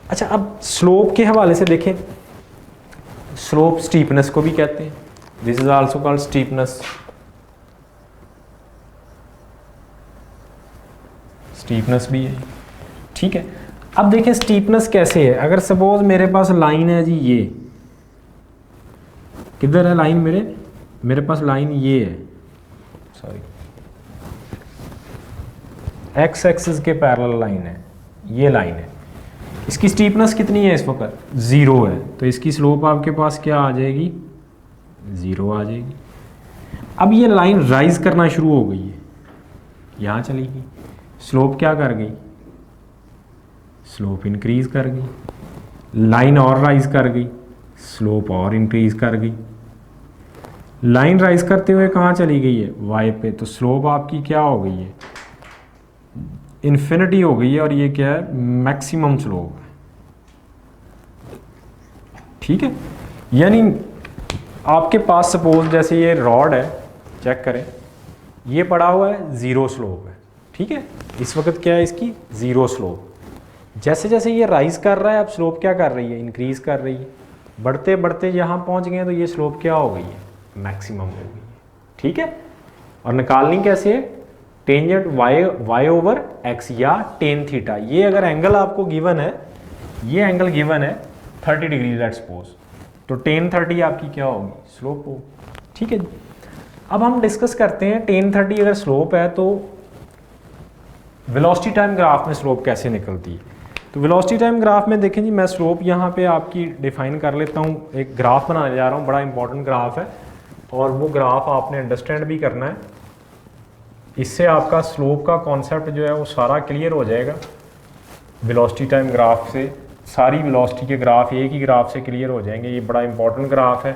अच्छा, अब स्लोप के हवाले से देखें, स्लोप स्टीपनेस को भी कहते हैं, this is also called steepness. Steepness भी है, ठीक है। अब देखें स्टीपनेस कैसे है, अगर सपोज मेरे पास लाइन है जी, ये किधर है लाइन, मेरे पास लाइन ये है, सॉरी, एक्स एक्सिस के पैरेलल लाइन है, ये लाइन है। इसकी स्टीपनेस कितनी है इस वक्त, 0 है, तो इसकी स्लोप आपके पास क्या आ जाएगी, 0 आ जाएगी। अब ये लाइन राइज करना शुरू हो गई है, यहाँ चली गई, स्लोप क्या कर गई, स्लोप इंक्रीज कर गई। लाइन और राइज कर गई, स्लोप और इंक्रीज कर गई। लाइन राइज करते हुए कहाँ चली गई है, वाई पे, तो स्लोप आपकी क्या हो गई है, इन्फिनिटी हो गई है, और ये क्या है, मैक्सिमम स्लोप है। ठीक है, यानी आपके पास सपोज जैसे ये रॉड है, चेक करें, ये पड़ा हुआ है, 0 स्लोप है। ठीक है, इस वक्त क्या है इसकी, 0 स्लोप। जैसे जैसे ये राइज कर रहा है, अब स्लोप क्या कर रही है, इंक्रीज कर रही है। बढ़ते बढ़ते यहाँ पहुँच गए तो ये स्लोप क्या हो गई है, मैक्सिमम हो गई है। ठीक है, और निकालनी कैसे है, टेंजेंट y ओवर x या टेन थीटा। ये अगर एंगल आपको गिवन है, ये एंगल गिवन है 30 डिग्री लेट्स सपोज, तो टेन 30 आपकी क्या होगी, स्लोप हो। ठीक है जी। अब हम डिस्कस करते हैं टेन 30 अगर स्लोप है तो वेलोसिटी टाइम ग्राफ में स्लोप कैसे निकलती है। तो वेलोसिटी टाइम ग्राफ में देखें जी, मैं स्लोप यहाँ पे आपकी डिफाइन कर लेता हूँ। एक ग्राफ बनाने जा रहा हूँ, बड़ा इंपॉर्टेंट ग्राफ है और वो ग्राफ आपने अंडरस्टैंड भी करना है। इससे आपका स्लोप का कॉन्सेप्ट जो है वो सारा क्लियर हो जाएगा। वेलोसिटी टाइम ग्राफ से सारी वेलोसिटी के ग्राफ एक ही ग्राफ से क्लियर हो जाएंगे। ये बड़ा इंपॉर्टेंट ग्राफ है,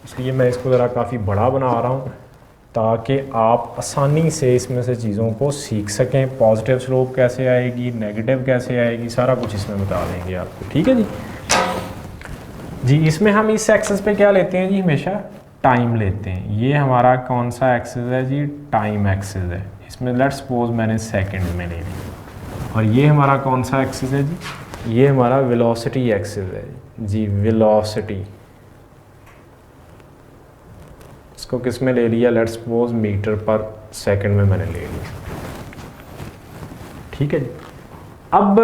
इसलिए मैं इसको ज़रा काफ़ी बड़ा बना रहा हूँ ताकि आप आसानी से इसमें से चीज़ों को सीख सकें। पॉजिटिव स्लोप कैसे आएगी, नेगेटिव कैसे आएगी, सारा कुछ इसमें बता देंगे आपको। ठीक है जी। जी इसमें हम इस एक्सिस पे क्या लेते हैं जी, हमेशा टाइम लेते हैं। ये हमारा कौन सा एक्सिस है जी, टाइम एक्सिस है। इसमें लेट्स सपोज मैंने सेकंड में ले ली। और ये हमारा कौन सा एक्सिस है जी, ये हमारा वेलोसिटी एक्सिस है जी, वेलोसिटी। इसको किस में ले लिया, let's suppose metre per second में मैंने ले लिया। ठीक है जी। अब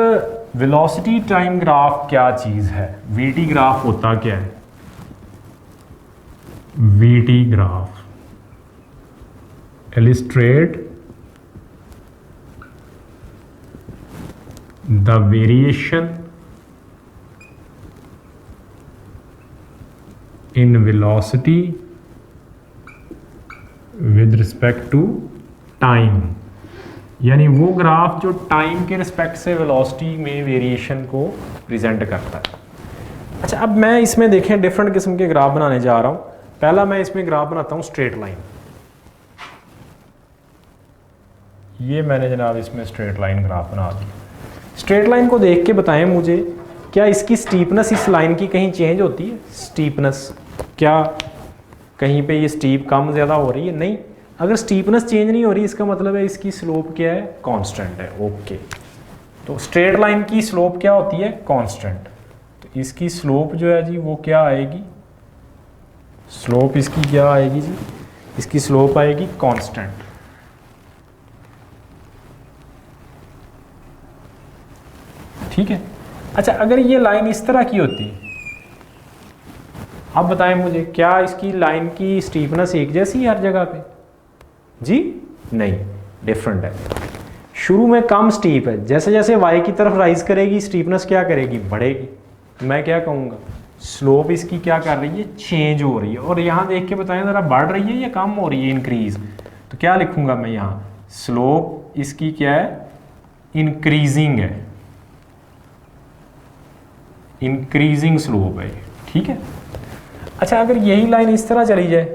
वेलोसिटी टाइम ग्राफ क्या चीज़ है, वीटी ग्राफ होता क्या है, VT graph illustrate the variation in velocity with respect to time। यानी वो ग्राफ जो टाइम के रिस्पेक्ट से वेलोसिटी में वेरिएशन को प्रेजेंट करता है। अच्छा अब मैं इसमें देखें डिफरेंट किस्म के ग्राफ बनाने जा रहा हूँ। पहला मैं इसमें ग्राफ बनाता हूँ स्ट्रेट लाइन। ये मैंने जनाब इसमें स्ट्रेट लाइन ग्राफ बना दिया। स्ट्रेट लाइन को देख के बताएं मुझे, क्या इसकी स्टीपनेस इस लाइन की कहीं चेंज होती है, स्टीपनेस क्या कहीं पे ये स्टीप कम ज़्यादा हो रही है, नहीं। अगर स्टीपनेस चेंज नहीं हो रही इसका मतलब है इसकी स्लोप क्या है, कांस्टेंट है। ओके, तो स्ट्रेट लाइन की स्लोप क्या होती है, कांस्टेंट। तो इसकी स्लोप जो है जी वो क्या आएगी, स्लोप इसकी क्या आएगी जी, इसकी स्लोप आएगी कांस्टेंट। ठीक है। अच्छा अगर ये लाइन इस तरह की होती, अब बताएं मुझे क्या इसकी लाइन की स्टीपनेस एक जैसी है हर जगह पे जी, नहीं, डिफरेंट है। शुरू में कम स्टीप है, जैसे जैसे वाई की तरफ राइज करेगी स्टीपनेस क्या करेगी, बढ़ेगी। तो मैं क्या कहूँगा, स्लोप इसकी क्या कर रही है, चेंज हो रही है। और यहाँ देख के बताएं ज़रा बढ़ रही है या कम हो रही है, इंक्रीज। तो क्या लिखूँगा मैं यहाँ, स्लोप इसकी क्या है, इंक्रीजिंग है, इंक्रीजिंग स्लोप है। ठीक है। अच्छा अगर यही लाइन इस तरह चली जाए,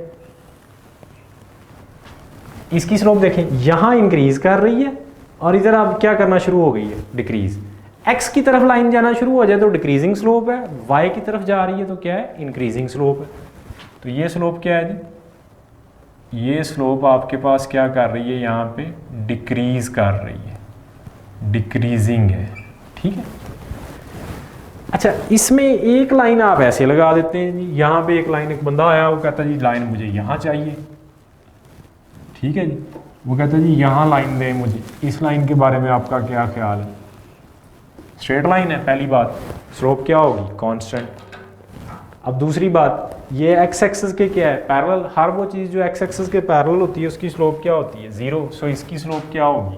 इसकी स्लोप देखें यहां इंक्रीज कर रही है और इधर अब क्या करना शुरू हो गई है, डिक्रीज। एक्स की तरफ लाइन जाना शुरू हो जाए तो डिक्रीजिंग स्लोप है, वाई की तरफ जा रही है तो क्या है, इंक्रीजिंग स्लोप है। तो ये स्लोप क्या है जी, ये स्लोप आपके पास क्या कर रही है, यहाँ पे डिक्रीज कर रही है, डिक्रीजिंग है। ठीक है। अच्छा इसमें एक लाइन आप ऐसे लगा देते हैं जी, यहाँ पे एक लाइन, एक बंदा आया वो कहता है जी लाइन मुझे यहाँ चाहिए। ठीक है जी, वो कहता है जी यहाँ लाइन दें मुझे। इस लाइन के बारे में आपका क्या ख्याल है, स्ट्रेट लाइन है पहली बात, स्लोप क्या होगी, कांस्टेंट। अब दूसरी बात, ये एक्स एक्सिस के क्या है, पैरेलल। हर वो चीज़ जो एक्स एक्सिस के पैरेलल होती है उसकी स्लोप क्या होती है, जीरो। सो इसकी स्लोप क्या होगी,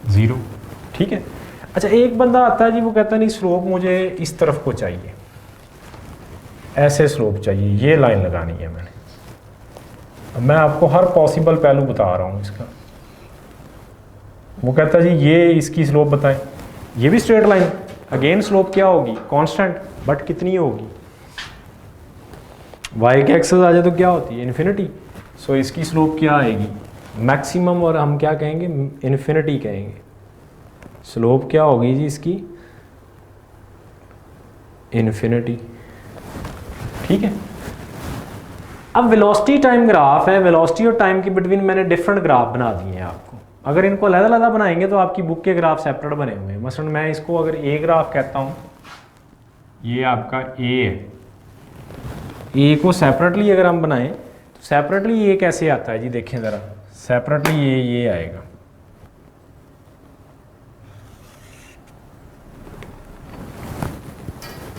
जीरो। ठीक है। अच्छा एक बंदा आता है जी वो कहता है नहीं स्लोप मुझे इस तरफ को चाहिए, ऐसे स्लोप चाहिए, ये लाइन लगानी है मैंने। अब मैं आपको हर पॉसिबल पहलू बता रहा हूँ इसका। वो कहता है जी ये इसकी स्लोप बताएं, ये भी स्ट्रेट लाइन, अगेन स्लोप क्या होगी, कांस्टेंट, बट कितनी होगी, वाई के एक्सेस आ जाए तो क्या होती है, इन्फिनिटी। सो इसकी स्लोप क्या आएगी, मैक्सिमम, और हम क्या कहेंगे, इन्फिनिटी कहेंगे। स्लोप क्या होगी जी इसकी, इन्फिनिटी। ठीक है। अब वेलोसिटी टाइम ग्राफ है, वेलोसिटी और टाइम के बिटवीन मैंने डिफरेंट ग्राफ बना दिए हैं आपको। अगर इनको अलग-अलग बनाएंगे तो आपकी बुक के ग्राफ सेपरेट बने हुए हैं। मसलन मैं इसको अगर ए ग्राफ कहता हूँ, ये आपका ए है, ए को सेपरेटली अगर हम बनाएं तो सेपरेटली ये कैसे आता है जी, देखें ज़रा, सेपरेटली ये आएगा।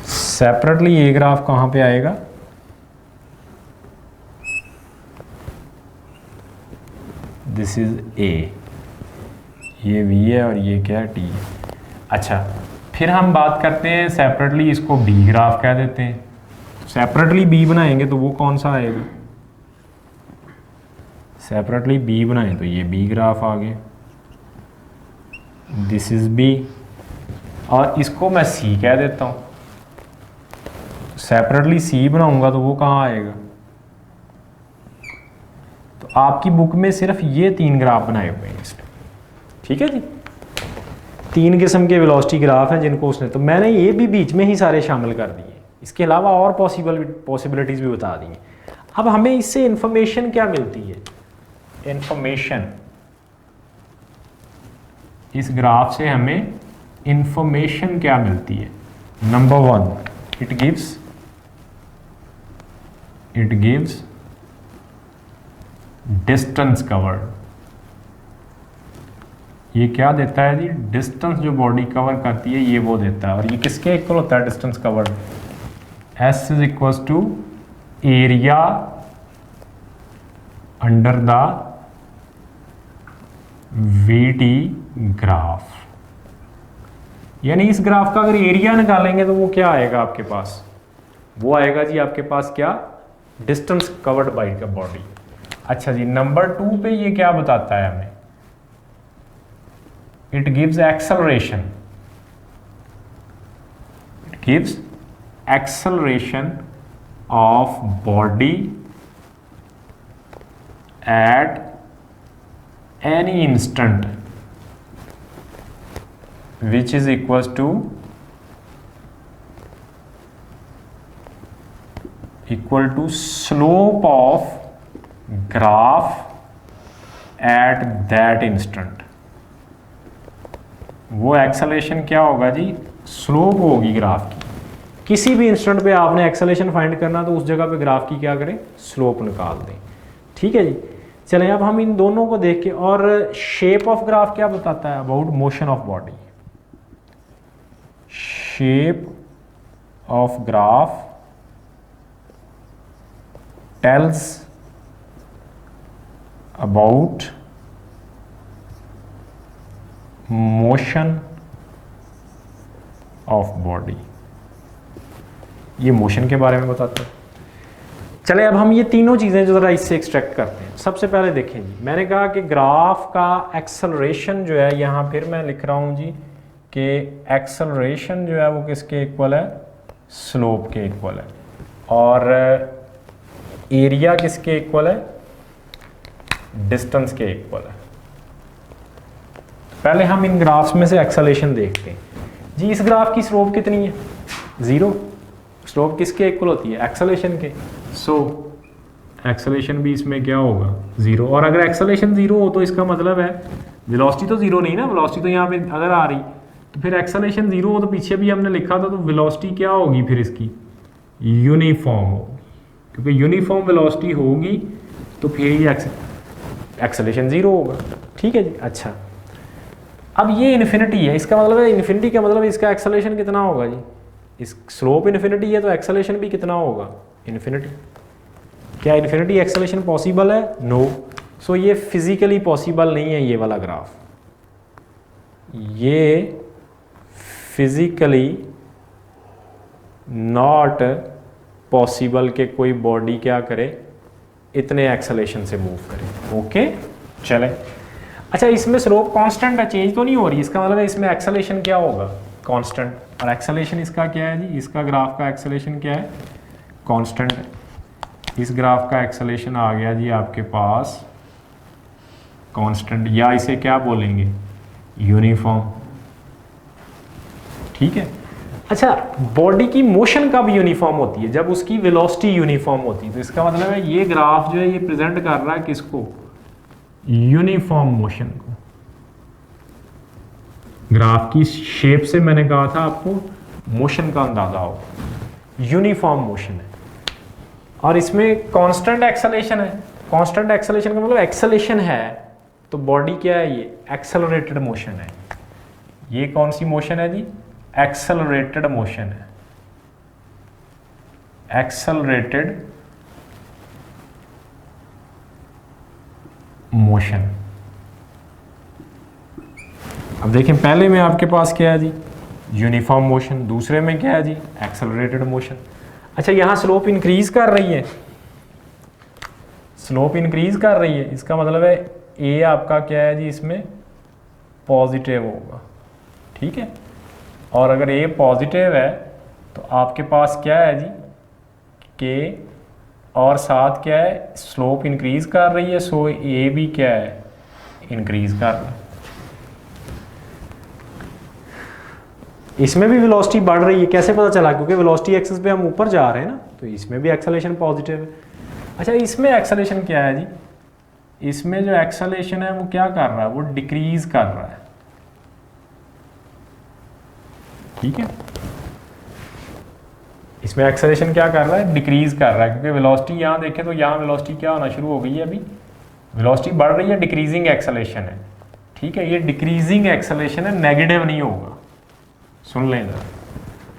सेपरेटली ये ग्राफ कहाँ पे आएगा, दिस इज ए, ये वी है और ये क्या है, टी है। अच्छा, फिर हम बात करते हैं सेपरेटली, इसको बी ग्राफ कह देते हैं। सेपरेटली बी बनाएंगे तो वो कौन सा आएगा, सेपरेटली बी बनाएं तो ये बी ग्राफ आ गया, दिस इज बी, और इसको मैं सी कह देता हूँ। सेपरेटली सी बनाऊंगा तो वो कहाँ आएगा, तो आपकी बुक में सिर्फ ये 3 ग्राफ बनाए हुए हैं इसमें, ठीक है जी। 3 किस्म के वेलोसिटी ग्राफ हैं जिनको उसने, तो मैंने ये भी बीच में ही सारे शामिल कर दिए, इसके अलावा और पॉसिबिलिटीज़ भी बता दी हैं। अब हमें इससे इंफॉर्मेशन क्या मिलती है, इंफॉर्मेशन, इस ग्राफ से हमें इंफॉर्मेशन क्या मिलती है। Number 1, it gives distance covered. ये क्या देता है जी, डिस्टेंस जो बॉडी कवर करती है ये वो देता है, और ये किसके इक्वल होता है distance covered, S is equal to area under the VT graph. यानी इस ग्राफ का अगर एरिया निकालेंगे तो वो क्या आएगा आपके पास, वो आएगा जी आपके पास क्या, डिस्टेंस कवर्ड बाय का बॉडी। अच्छा जी, नंबर 2 पे ये क्या बताता है हमें, it gives acceleration of body at any instant which is equals to slope of graph at that instant। वो एक्सेलेरेशन क्या होगा जी, स्लोप होगी ग्राफ की। किसी भी इंस्टेंट पे आपने एक्सेलेरेशन फाइंड करना तो उस जगह पे ग्राफ की क्या करें, स्लोप निकाल दें, ठीक है जी। चलें अब हम इन दोनों को देख के, और शेप ऑफ ग्राफ क्या बताता है, about motion of body. Shape of graph tells about motion of body, ये मोशन के बारे में बताता है। चले अब हम ये तीनों चीज़ें जो ज़रा इससे एक्सट्रैक्ट करते हैं। सबसे पहले देखें जी, मैंने कहा कि ग्राफ का एक्सेलरेशन जो है, यहाँ फिर मैं लिख रहा हूँ जी कि एक्सेलरेशन जो है वो किसके इक्वल है, स्लोप के इक्वल है, और एरिया किसके इक्वल है, डिस्टेंस के इक्वल है। पहले हम इन ग्राफ्स में से एक्सेलरेशन देखते हैं जी। इस ग्राफ की स्लोप कितनी है, 0। स्लोप किसके इक्वल होती है, एक्सेलरेशन के। सो एक्सेलरेशन भी इसमें क्या होगा, 0। और अगर एक्सेलरेशन 0 हो तो इसका मतलब है वेलोसिटी तो 0 नहीं ना, वेलोसिटी तो यहाँ पे अगर आ रही, तो फिर एक्सेलरेशन 0 हो तो पीछे भी हमने लिखा था, तो वेलोसिटी क्या होगी फिर इसकी, यूनिफॉर्म होगी, क्योंकि यूनिफॉर्म वेलोसिटी होगी तो फिर ये एक्सेलरेशन 0 होगा, ठीक है जी। अच्छा, अब ये इन्फिनिटी है, इसका मतलब है, इन्फिनिटी का मतलब इसका एक्सेलरेशन कितना होगा जी, इस स्लोप इन्फिनिटी है तो एक्सेलरेशन भी कितना होगा, इन्फिनिटी। क्या इन्फिनिटी एक्सेलरेशन पॉसिबल है, नो। सो ये फिजिकली पॉसिबल नहीं है, ये वाला ग्राफ, ये फिजिकली नॉट पॉसिबल के कोई बॉडी क्या करे, इतने एक्सेलरेशन से मूव करे। ओके, चले। अच्छा, इसमें स्लोप कांस्टेंट है, चेंज तो नहीं हो रही, इसका मतलब है इसमें एक्सेलरेशन क्या होगा, कांस्टेंट। और एक्सेलरेशन इसका क्या है जी, इसका ग्राफ का एक्सेलरेशन क्या है, कांस्टेंट है। इस ग्राफ का एक्सेलरेशन आ गया जी आपके पास कांस्टेंट, या इसे क्या बोलेंगे, यूनिफॉर्म, ठीक है। अच्छा, बॉडी की मोशन कब यूनिफॉर्म होती है, जब उसकी वेलोसिटी यूनिफॉर्म होती है। तो इसका मतलब है ये ग्राफ जो है ये प्रेजेंट कर रहा है किसको, यूनिफॉर्म मोशन को। ग्राफ की शेप से मैंने कहा था आपको मोशन का अंदाजा हो, यूनिफॉर्म मोशन है। और इसमें कांस्टेंट एक्सेलेरेशन है। कांस्टेंट एक्सेलेरेशन का मतलब एक्सेलेरेशन है, तो बॉडी क्या है, ये एक्सेलरेटेड मोशन है। ये कौन सी मोशन है जी, एक्सेलरेटेड मोशन है, एक्सेलरेटेड मोशन। अब देखें पहले में आपके पास क्या है जी, यूनिफॉर्म मोशन, दूसरे में क्या है जी, एक्सेलरेटेड मोशन। अच्छा, यहाँ स्लोप इंक्रीज कर रही है, स्लोप इंक्रीज कर रही है, इसका मतलब है ए आपका क्या है जी, इसमें पॉजिटिव होगा, ठीक है। और अगर ए पॉजिटिव है तो आपके पास क्या है जी, के और साथ क्या है, स्लोप इंक्रीज कर रही है, सो ए भी क्या है, इंक्रीज कर रहा है। इसमें भी वेलोसिटी बढ़ रही है, कैसे पता चला, क्योंकि वेलोसिटी एक्सिस पे हम ऊपर जा रहे हैं ना, तो इसमें भी एक्सेलेरेशन पॉजिटिव है। अच्छा, इसमें एक्सेलेरेशन क्या है जी, इसमें जो एक्सेलेरेशन है वो क्या कर रहा है, वो डिक्रीज कर रहा है, ठीक है। इसमें एक्सेलेरेशन क्या कर रहा है, डिक्रीज कर रहा है, क्योंकि वेलोसिटी यहाँ देखें तो यहाँ वेलोसिटी क्या होना शुरू हो गई है, अभी वेलोसिटी बढ़ रही है, डिक्रीजिंग एक्सेलेरेशन है, ठीक है। ये डिक्रीजिंग एक्सेलेरेशन है, नेगेटिव नहीं होगा, सुन लें जरा,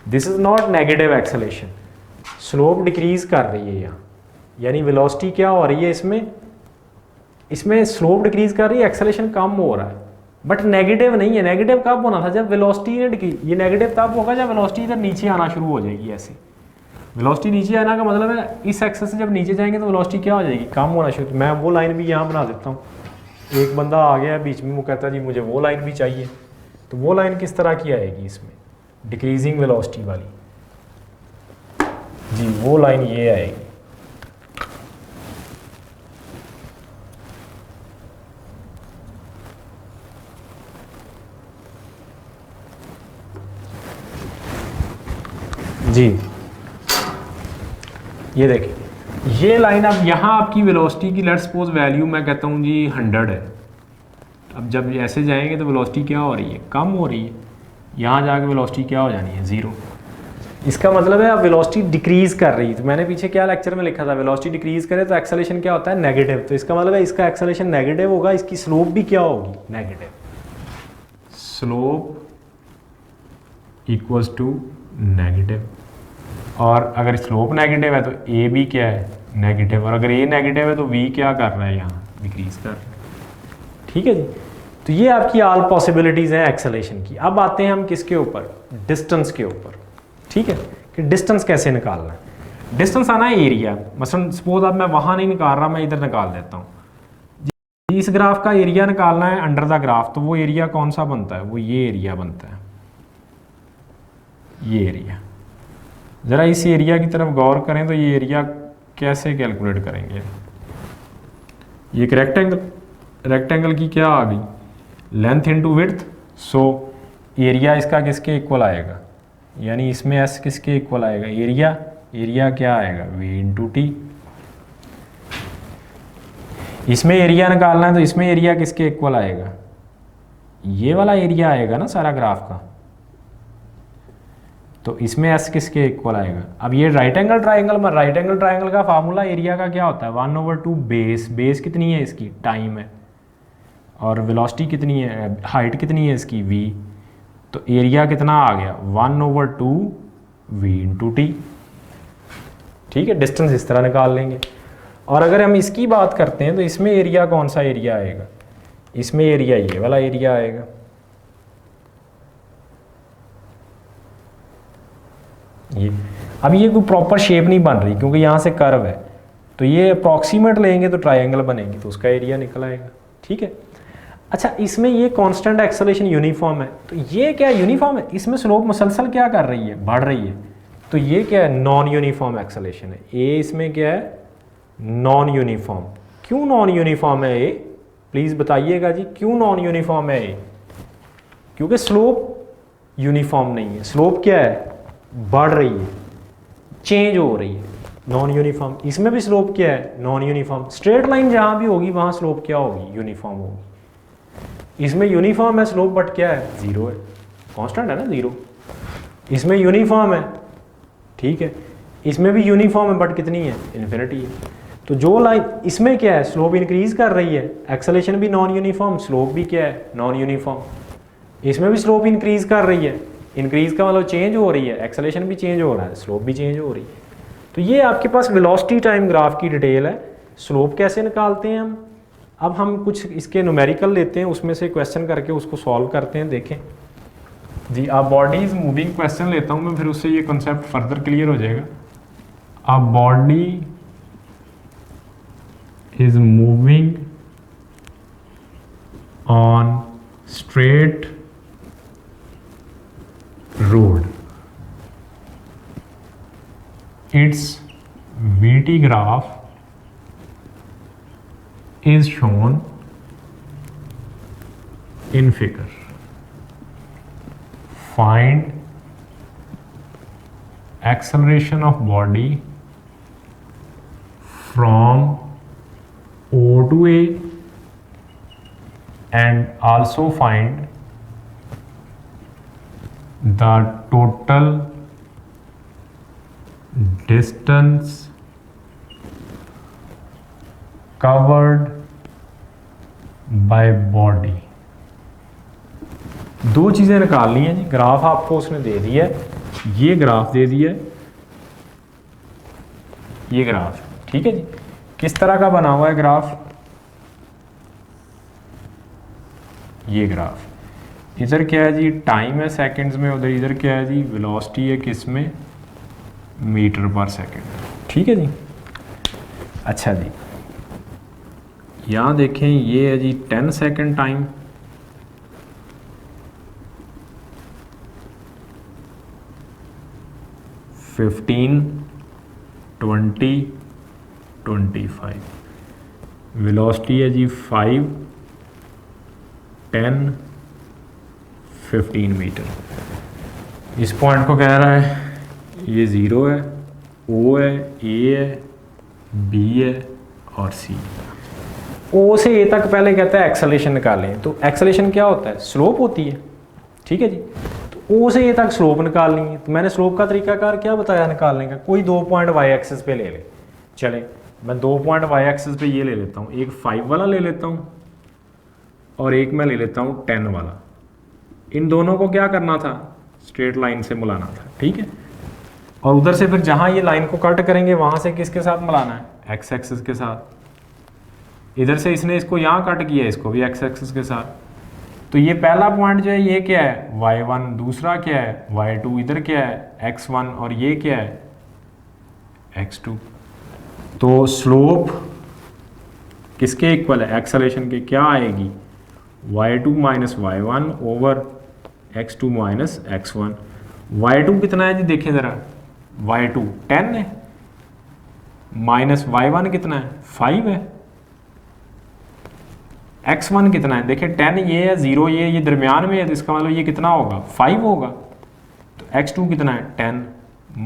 this is not negative acceleration. Slope decrease कर रही है यहाँ, यानी वेलोसिटी क्या हो रही है, इसमें स्लोप डिक्रीज कर रही है, एक्सेलेरेशन कम हो रहा है, बट नेगेटिव नहीं है। नेगेटिव कब होना था, जब वेलोसिटी ने डिक्रीज, ये नेगेटिव तब होगा जब वेलोसिटी इधर नीचे आना शुरू हो जाएगी। ऐसे वेलोसिटी नीचे आना का मतलब है इस एक्सेस से जब नीचे जाएंगे तो वेलोसिटी क्या हो जाएगी, कम होना शुरू। मैं वो लाइन भी यहाँ बना देता हूँ, एक बंदा आ गया है बीच में, वो कहता है जी मुझे वो लाइन भी चाहिए, तो वो लाइन किस तरह की आएगी, इसमें डिक्रीजिंग वेलोसिटी वाली जी, वो लाइन ये आएगी। जी ये देखिए, ये लाइन, अब यहाँ आपकी वेलोसिटी की लेट्स सपोज वैल्यू मैं कहता हूँ जी 100 है। अब जब ऐसे जाएंगे तो वेलोसिटी क्या हो रही है, कम हो रही है, यहाँ जाके वेलोसिटी क्या हो जानी है, 0। इसका मतलब है अब वेलोसिटी डिक्रीज कर रही है। तो मैंने पीछे क्या लेक्चर में लिखा था, वेलोसिटी डिक्रीज करे तो एक्सेलेरेशन क्या होता है, नेगेटिव। तो इसका मतलब है इसका एक्सेलेरेशन नेगेटिव होगा, इसकी स्लोप भी क्या होगी, negative. Slope equals to negative, और अगर स्लोप नेगेटिव है तो ए भी क्या है, नेगेटिव, और अगर ए नेगेटिव है तो वी क्या कर रहा है, यहाँ डिक्रीज कर रहा है, ठीक है जी। तो ये आपकी ऑल पॉसिबिलिटीज़ हैं एक्सेलेरेशन की। अब आते हैं हम किसके ऊपर, डिस्टेंस के ऊपर, ठीक है, कि डिस्टेंस कैसे निकालना है। डिस्टेंस आना है एरिया, मसलन सपोज अब मैं वहाँ नहीं निकाल रहा, मैं इधर निकाल देता हूँ जी। इस ग्राफ का एरिया निकालना है अंडर द ग्राफ, तो वो एरिया कौन सा बनता है, वो ये एरिया बनता है, ये एरिया। ज़रा इस एरिया की तरफ गौर करें तो ये एरिया कैसे कैलकुलेट करेंगे, ये एक रेक्टेंगल, रेक्टेंगल की क्या आ गई, length into width, so area इसका किसके इक्वल आएगा, यानी इसमें एस किसके इक्वल आएगा, एरिया क्या आएगा, वी इंटू टी। इसमें एरिया निकालना है तो इसमें एरिया किसके इक्वल आएगा, ये वाला एरिया आएगा ना सारा ग्राफ का, तो इसमें एस किसके इक्वल आएगा। अब ये राइट एंगल ट्राइंगल में, राइट एंगल ट्राइंगल का फार्मूला एरिया का क्या होता है, 1/2 बेस, बेस कितनी है इसकी, टाइम है, और वेलोसिटी कितनी है, हाइट कितनी है इसकी, v, तो एरिया कितना आ गया, 1/2 v इंटू टी, ठीक है। डिस्टेंस इस तरह निकाल लेंगे। और अगर हम इसकी बात करते हैं तो इसमें एरिया कौन सा एरिया आएगा, इसमें एरिया ये वाला एरिया आएगा, ये। अब ये कोई प्रॉपर शेप नहीं बन रही क्योंकि यहाँ से कर्व है, तो ये अप्रॉक्सीमेट लेंगे तो ट्रायंगल बनेगी, तो उसका एरिया निकल आएगा, ठीक है। अच्छा, इसमें ये कांस्टेंट एक्सेलरेशन यूनिफॉर्म है, तो ये क्या यूनिफॉर्म है, इसमें स्लोप मुसलसल क्या कर रही है, बढ़ रही है, तो ये क्या है, नॉन यूनिफॉर्म एक्सेलरेशन है। ए इसमें क्या है, नॉन यूनिफॉर्म। क्यों नॉन यूनिफॉर्म है ए, प्लीज़ बताइएगा जी, क्यों नॉन यूनिफॉर्म है ए, क्योंकि स्लोप यूनिफॉर्म नहीं है, स्लोप क्या है, बढ़ रही है, चेंज हो रही है, नॉन यूनिफॉर्म। इसमें भी स्लोप क्या है, नॉन यूनिफॉर्म। स्ट्रेट लाइन जहाँ भी होगी वहाँ स्लोप क्या होगी, यूनिफॉर्म होगी। इसमें यूनिफॉर्म है स्लोप, बट क्या है, 0 है, कांस्टेंट है ना 0। इसमें यूनिफॉर्म है, ठीक है, इसमें भी यूनिफॉर्म है बट कितनी है, इन्फिनिटी है। तो जो लाइन इसमें क्या है, स्लोप इंक्रीज कर रही है, एक्सेलेरेशन भी नॉन यूनिफॉर्म, स्लोप भी क्या है, नॉन यूनिफॉर्म। इसमें भी स्लोप इंक्रीज कर रही है, इंक्रीज का मतलब चेंज हो रही है, एक्सेलेरेशन भी चेंज हो रहा है, स्लोप भी चेंज हो रही है। तो ये आपके पास वेलोसिटी टाइम ग्राफ की डिटेल है। स्लोप कैसे निकालते हैं हम, अब हम कुछ इसके न्यूमेरिकल लेते हैं, उसमें से क्वेश्चन करके उसको सॉल्व करते हैं। देखें जी, अब बॉडी इज मूविंग क्वेश्चन लेता हूँ मैं, फिर उससे ये कॉन्सेप्ट फर्दर क्लियर हो जाएगा। अब body is moving on straight road, its VT graph is shown in figure. Find acceleration of body from O to A and also find the total distance covered by body। दो चीज़ें निकालनी है जी। Graph आपको उसने दे दिया है, ये graph दे दिया है, ये ग्राफ, ठीक है जी। किस तरह का बना हुआ है ग्राफ, ये ग्राफ। इधर क्या है जी, टाइम है सेकंड्स में, उधर इधर क्या है जी, वेलोसिटी है किस में, मीटर पर सेकंड, ठीक है जी। अच्छा जी, यहाँ देखें ये है जी 10 सेकंड टाइम, फिफ्टीन, 20, 25, वेलोसिटी है जी 5, 10, 15 मीटर। इस पॉइंट को कह रहा है ये 0 है, O है, A है, B है और C। O से A तक पहले कहता है एक्सेलेरेशन निकालें, तो एक्सेलेरेशन क्या होता है, स्लोप होती है, ठीक है जी। तो O से A तक स्लोप निकालनी है, तो मैंने स्लोप का तरीकाकार क्या बताया निकालने का, कोई 2 पॉइंट y एक्सिस पे ले ले। चले मैं 2 पॉइंट y एक्सिस पे ये ले लेता हूँ, एक 5 वाला ले लेता हूँ और एक मैं ले लेता हूँ 10 वाला। इन दोनों को क्या करना था, स्ट्रेट लाइन से मिलाना था, ठीक है। और उधर से फिर जहाँ ये लाइन को कट करेंगे वहाँ से किसके साथ मिलाना है, एक्स एक्सिस के साथ। इधर से इसने इसको यहाँ कट किया, इसको भी एक्स एक्सिस के साथ। तो ये पहला पॉइंट जो है ये क्या है, y1, दूसरा क्या है y2, इधर क्या है x1 और ये क्या है x2। तो स्लोप किसके इक्वल है, एक्सेलेरेशन के, क्या आएगी y2 minus y1 over x2 minus x1। y2 कितना है जी, देखें ज़रा, y2 10 है, माइनस y1 कितना है 5 है, x1 कितना है, देखिए 10 ये है, 0 ये दरमियान में है, तो इसका मतलब ये कितना होगा 5 होगा। तो x2 कितना है 10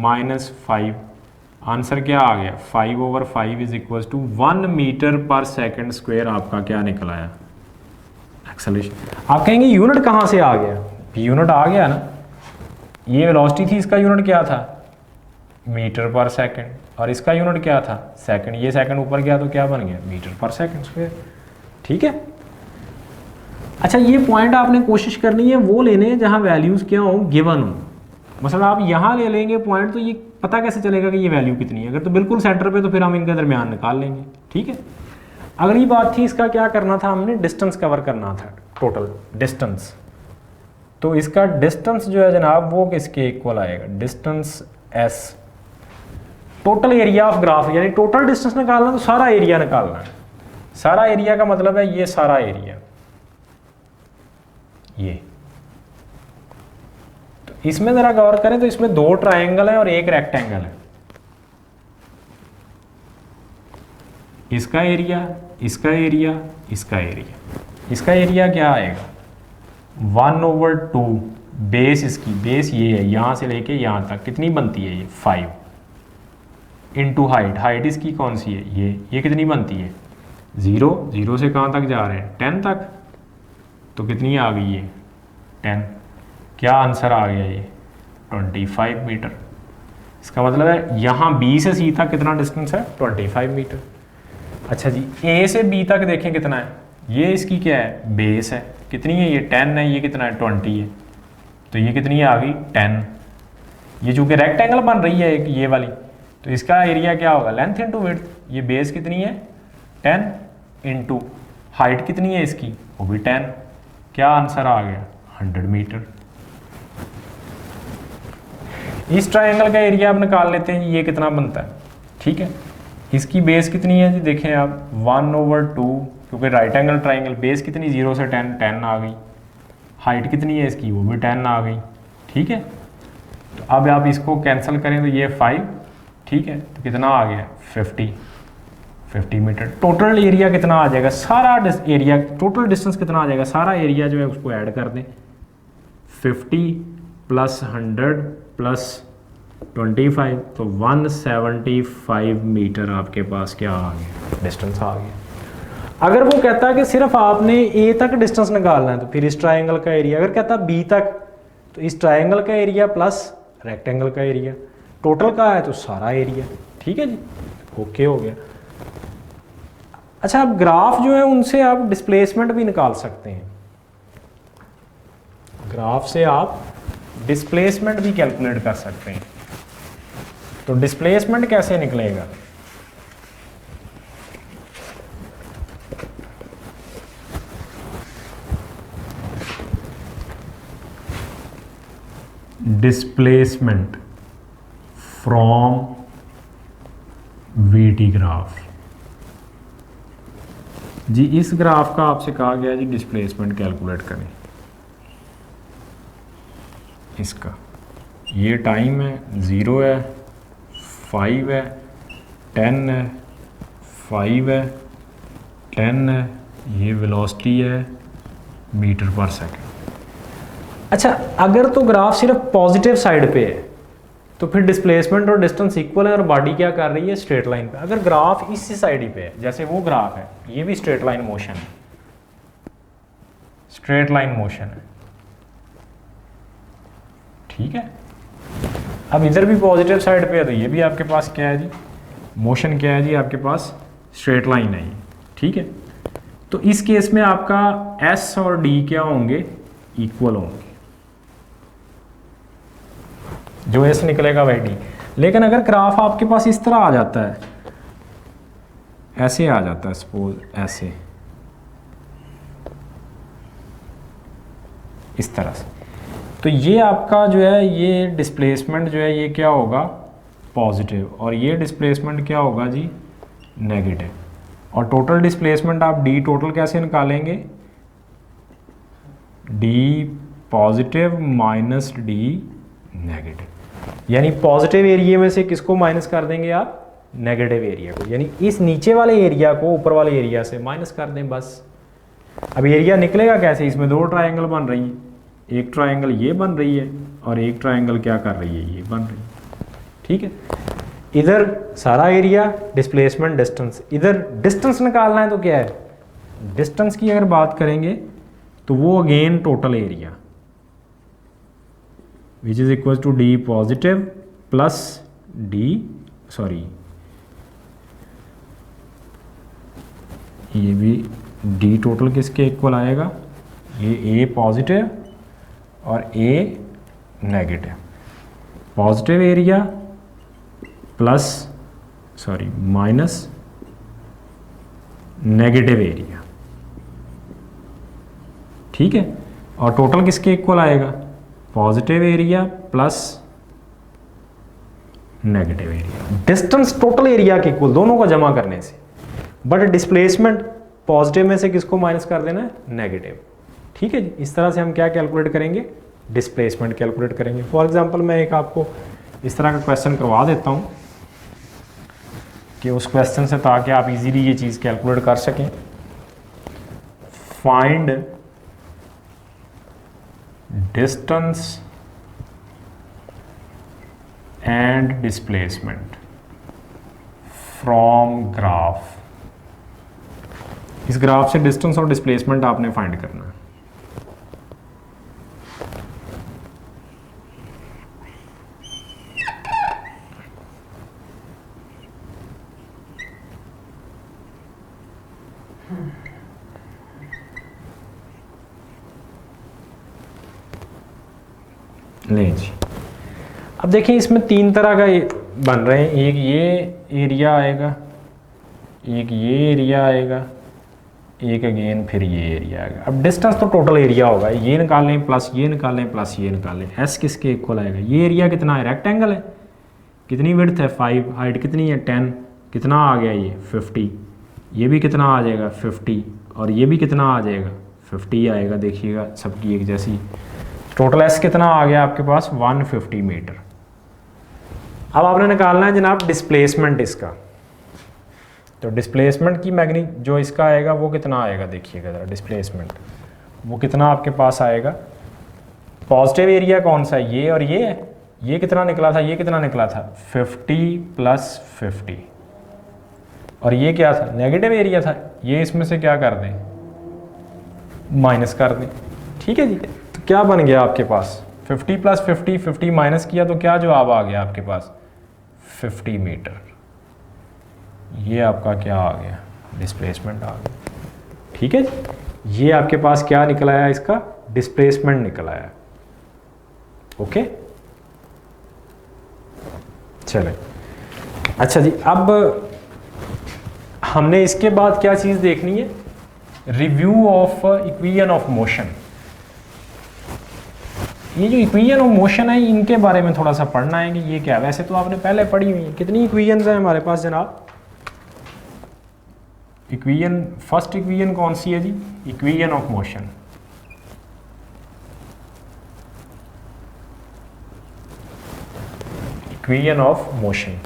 माइनस 5, आंसर क्या आ गया 5 over 5 is equal to 1 metre per second square. आपका क्या निकल आया, एक्सेलरेशन। आप कहेंगे यूनिट कहाँ से आ गया, यूनिट आ गया ना, ये वेलोसिटी थी, इसका यूनिट क्या था मीटर पर सेकंड, और इसका यूनिट क्या था सेकंड। ये सेकंड ऊपर गया तो क्या बन गया मीटर पर सेकंड स्क्वायर, ठीक है। अच्छा, ये पॉइंट आपने कोशिश करनी है वो लेने जहाँ वैल्यूज़ क्या हो, गिवन हो। मसला आप यहाँ ले लेंगे पॉइंट, तो ये पता कैसे चलेगा कि ये वैल्यू कितनी है। अगर तो बिल्कुल सेंटर पे तो फिर हम इनका दरमियान निकाल लेंगे, ठीक है। अगली बात थी इसका क्या करना था, हमने डिस्टेंस कवर करना था, टोटल डिस्टेंस। तो इसका डिस्टेंस जो है जनाब वो किसके इक्वल आएगा, distance s, total area of graph, यानी टोटल डिस्टेंस निकालना तो सारा एरिया निकालना है। सारा एरिया का मतलब है ये सारा एरिया, ये। तो इसमें जरा गौर करें तो इसमें 2 ट्रायंगल है और एक रेक्टेंगल है। इसका एरिया, इसका एरिया, इसका एरिया। इसका एरिया क्या आएगा 1/2, बेस इसकी, बेस ये है, यहाँ से लेके यहाँ तक कितनी बनती है ये 5, इंटू हाइट, हाइट इसकी कौन सी है ये कितनी बनती है 0, 0 से कहाँ तक जा रहे हैं 10 तक, तो कितनी आ गई ये 10। क्या आंसर आ गया ये 25 मीटर। इसका मतलब है यहाँ B से C तक कितना डिस्टेंस है, 25 मीटर। अच्छा जी, A से B तक देखें कितना है, ये इसकी क्या है, बेस है, कितनी है ये 10 है, ये कितना है 20 है, तो ये कितनी है आ गई 10। ये चूँकि रेक्टेंगल बन रही है एक ये वाली, तो इसका एरिया क्या होगा, लेंथ इंटू विड्थ। ये बेस कितनी है 10 इंटू हाइट कितनी है इसकी, वो भी 10। क्या आंसर आ गया, 100 मीटर। इस ट्रायंगल का एरिया आप निकाल लेते हैं, ये कितना बनता है, ठीक है। इसकी बेस कितनी है जी, देखें आप 1/2, क्योंकि राइट एंगल ट्रायंगल, बेस कितनी 0 से 10 आ गई, हाइट कितनी है इसकी, वो भी 10 आ गई, ठीक है। तो अब आप इसको कैंसिल करें तो ये 5, ठीक है, तो कितना आ गया 50 मीटर। टोटल एरिया कितना आ जाएगा, सारा एरिया, टोटल डिस्टेंस कितना आ जाएगा, सारा एरिया जो है उसको ऐड कर दें, 50 + 100 + 25, तो 175 मीटर आपके पास क्या आ गया, डिस्टेंस आ गया। अगर वो कहता है कि सिर्फ आपने ए तक डिस्टेंस निकालना है, तो फिर इस ट्रायंगल का एरिया, अगर कहता है बी तक, तो इस ट्रायंगल का एरिया प्लस रेक्टेंगल का एरिया, टोटल का है तो सारा एरिया, ठीक है जी, ओके हो गया। अच्छा, अब ग्राफ जो है उनसे आप डिस्प्लेसमेंट भी निकाल सकते हैं, ग्राफ से आप डिस्प्लेसमेंट भी कैलकुलेट कर सकते हैं। तो डिस्प्लेसमेंट कैसे निकलेगा, डिस्प्लेसमेंट फ्रॉम VT ग्राफ। जी इस ग्राफ का आपसे कहा गया जी डिस्प्लेसमेंट कैलकुलेट करें। इसका ये टाइम है 0 है, 5 है, 10 है, 5 है, 10 है, ये वेलोसिटी है मीटर पर सेकंड। अच्छा, अगर तो ग्राफ सिर्फ पॉजिटिव साइड पे है तो फिर डिस्प्लेसमेंट और डिस्टेंस इक्वल है और बॉडी क्या कर रही है, स्ट्रेट लाइन पे। अगर ग्राफ इसी साइड ही पे है, जैसे वो ग्राफ है, ये भी स्ट्रेट लाइन मोशन है, स्ट्रेट लाइन मोशन है, ठीक है। अब इधर भी पॉजिटिव साइड पे है तो ये भी आपके पास क्या है जी, मोशन क्या है जी, आपके पास स्ट्रेट लाइन है ये, ठीक है। तो इस केस में आपका S और D क्या होंगे, इक्वल होंगे, जो S निकलेगा वही D। लेकिन अगर ग्राफ आपके पास इस तरह आ जाता है, ऐसे आ जाता है, सपोज ऐसे, इस तरह से, तो ये आपका जो है ये डिस्प्लेसमेंट जो है ये क्या होगा, पॉजिटिव, और ये डिस्प्लेसमेंट क्या होगा जी, नेगेटिव। और टोटल डिस्प्लेसमेंट आप D टोटल कैसे निकालेंगे, D positive minus D negative, यानी पॉजिटिव एरिया में से किसको माइनस कर देंगे आप, नेगेटिव एरिया को, यानी इस नीचे वाले एरिया को ऊपर वाले एरिया से माइनस कर दें बस। अब एरिया निकलेगा कैसे, इसमें दो ट्रायंगल बन रही है, एक ट्रायंगल ये बन रही है और एक ट्रायंगल क्या कर रही है, ये बन रही है, ठीक है। इधर सारा एरिया, डिस्प्लेसमेंट, डिस्टेंस, इधर डिस्टेंस निकालना है तो क्या है, डिस्टेंस की अगर बात करेंगे तो वो again total area which is equal to D positive plus D, sorry ये भी D टोटल किसके इक्वल आएगा, ये A पॉजिटिव और A negative, positive area plus sorry minus negative area, ठीक है। और टोटल किसके इक्वल आएगा, positive area plus negative area, distance total area के इक्वल, दोनों को जमा करने से। बट डिस्प्लेसमेंट पॉजिटिव में से किसको माइनस कर देना है, नेगेटिव, ठीक है जी। इस तरह से हम क्या कैलकुलेट करेंगे, डिस्प्लेसमेंट कैलकुलेट करेंगे। फॉर एग्जांपल मैं एक आपको इस तरह का क्वेश्चन करवा देता हूं कि उस क्वेश्चन से, ताकि आप इजीली ये चीज़ कैलकुलेट कर सकें। Find distance and displacement from graph. इस ग्राफ से डिस्टेंस और डिस्प्लेसमेंट आपने फाइंड करना है। लें जी। अब देखिए इसमें तीन तरह का बन रहे हैं, एक ये एरिया आएगा, एक ये एरिया आएगा, एक अगेन फिर ये एरिया आएगा। अब डिस्टेंस तो टोटल एरिया होगा, ये निकालें प्लस ये निकालें प्लस ये निकालें, एस किसके इक्वल आएगा? ये एरिया कितना है? रेक्टेंगल है, कितनी विड्थ है 5, हाइट कितनी है 10, कितना आ गया ये 50, ये भी कितना आ जाएगा 50, और ये भी कितना आ जाएगा 50 आएगा। देखिएगा सबकी एक जैसी। टोटल एस कितना आ गया आपके पास 150 मीटर। अब आपने निकालना है जनाब डिस्प्लेसमेंट इसका। तो डिस्प्लेसमेंट की जो इसका आएगा वो कितना आएगा, देखिएगा ज़रा डिस्प्लेसमेंट वो कितना आपके पास आएगा। पॉजिटिव एरिया कौन सा है? ये और ये है। ये कितना निकला था, ये कितना निकला था 50 + 50, और ये क्या था? नेगेटिव एरिया था। ये इसमें से क्या कर दें, माइनस कर दें। ठीक है जी। तो क्या बन गया आपके पास 50 + 50, 50 माइनस किया तो क्या जवाब आ गया आपके पास 50 मीटर। ये आपका क्या आ गया, डिस्प्लेसमेंट आ गया। ठीक है जी। ये आपके पास क्या निकल आया, इसका डिस्प्लेसमेंट निकल आया। ओके चलें। अच्छा जी, अब हमने इसके बाद क्या चीज़ देखनी है, review of equation of motion. ये जो इक्वेशन ऑफ मोशन है इनके बारे में थोड़ा सा पढ़ना है कि ये क्या है। वैसे तो आपने पहले पढ़ी हुई है। कितनी इक्वेशंस हैं हमारे पास जनाब? इक्वेशन, फर्स्ट इक्वेशन कौन सी है जी? Equation of motion. Equation of motion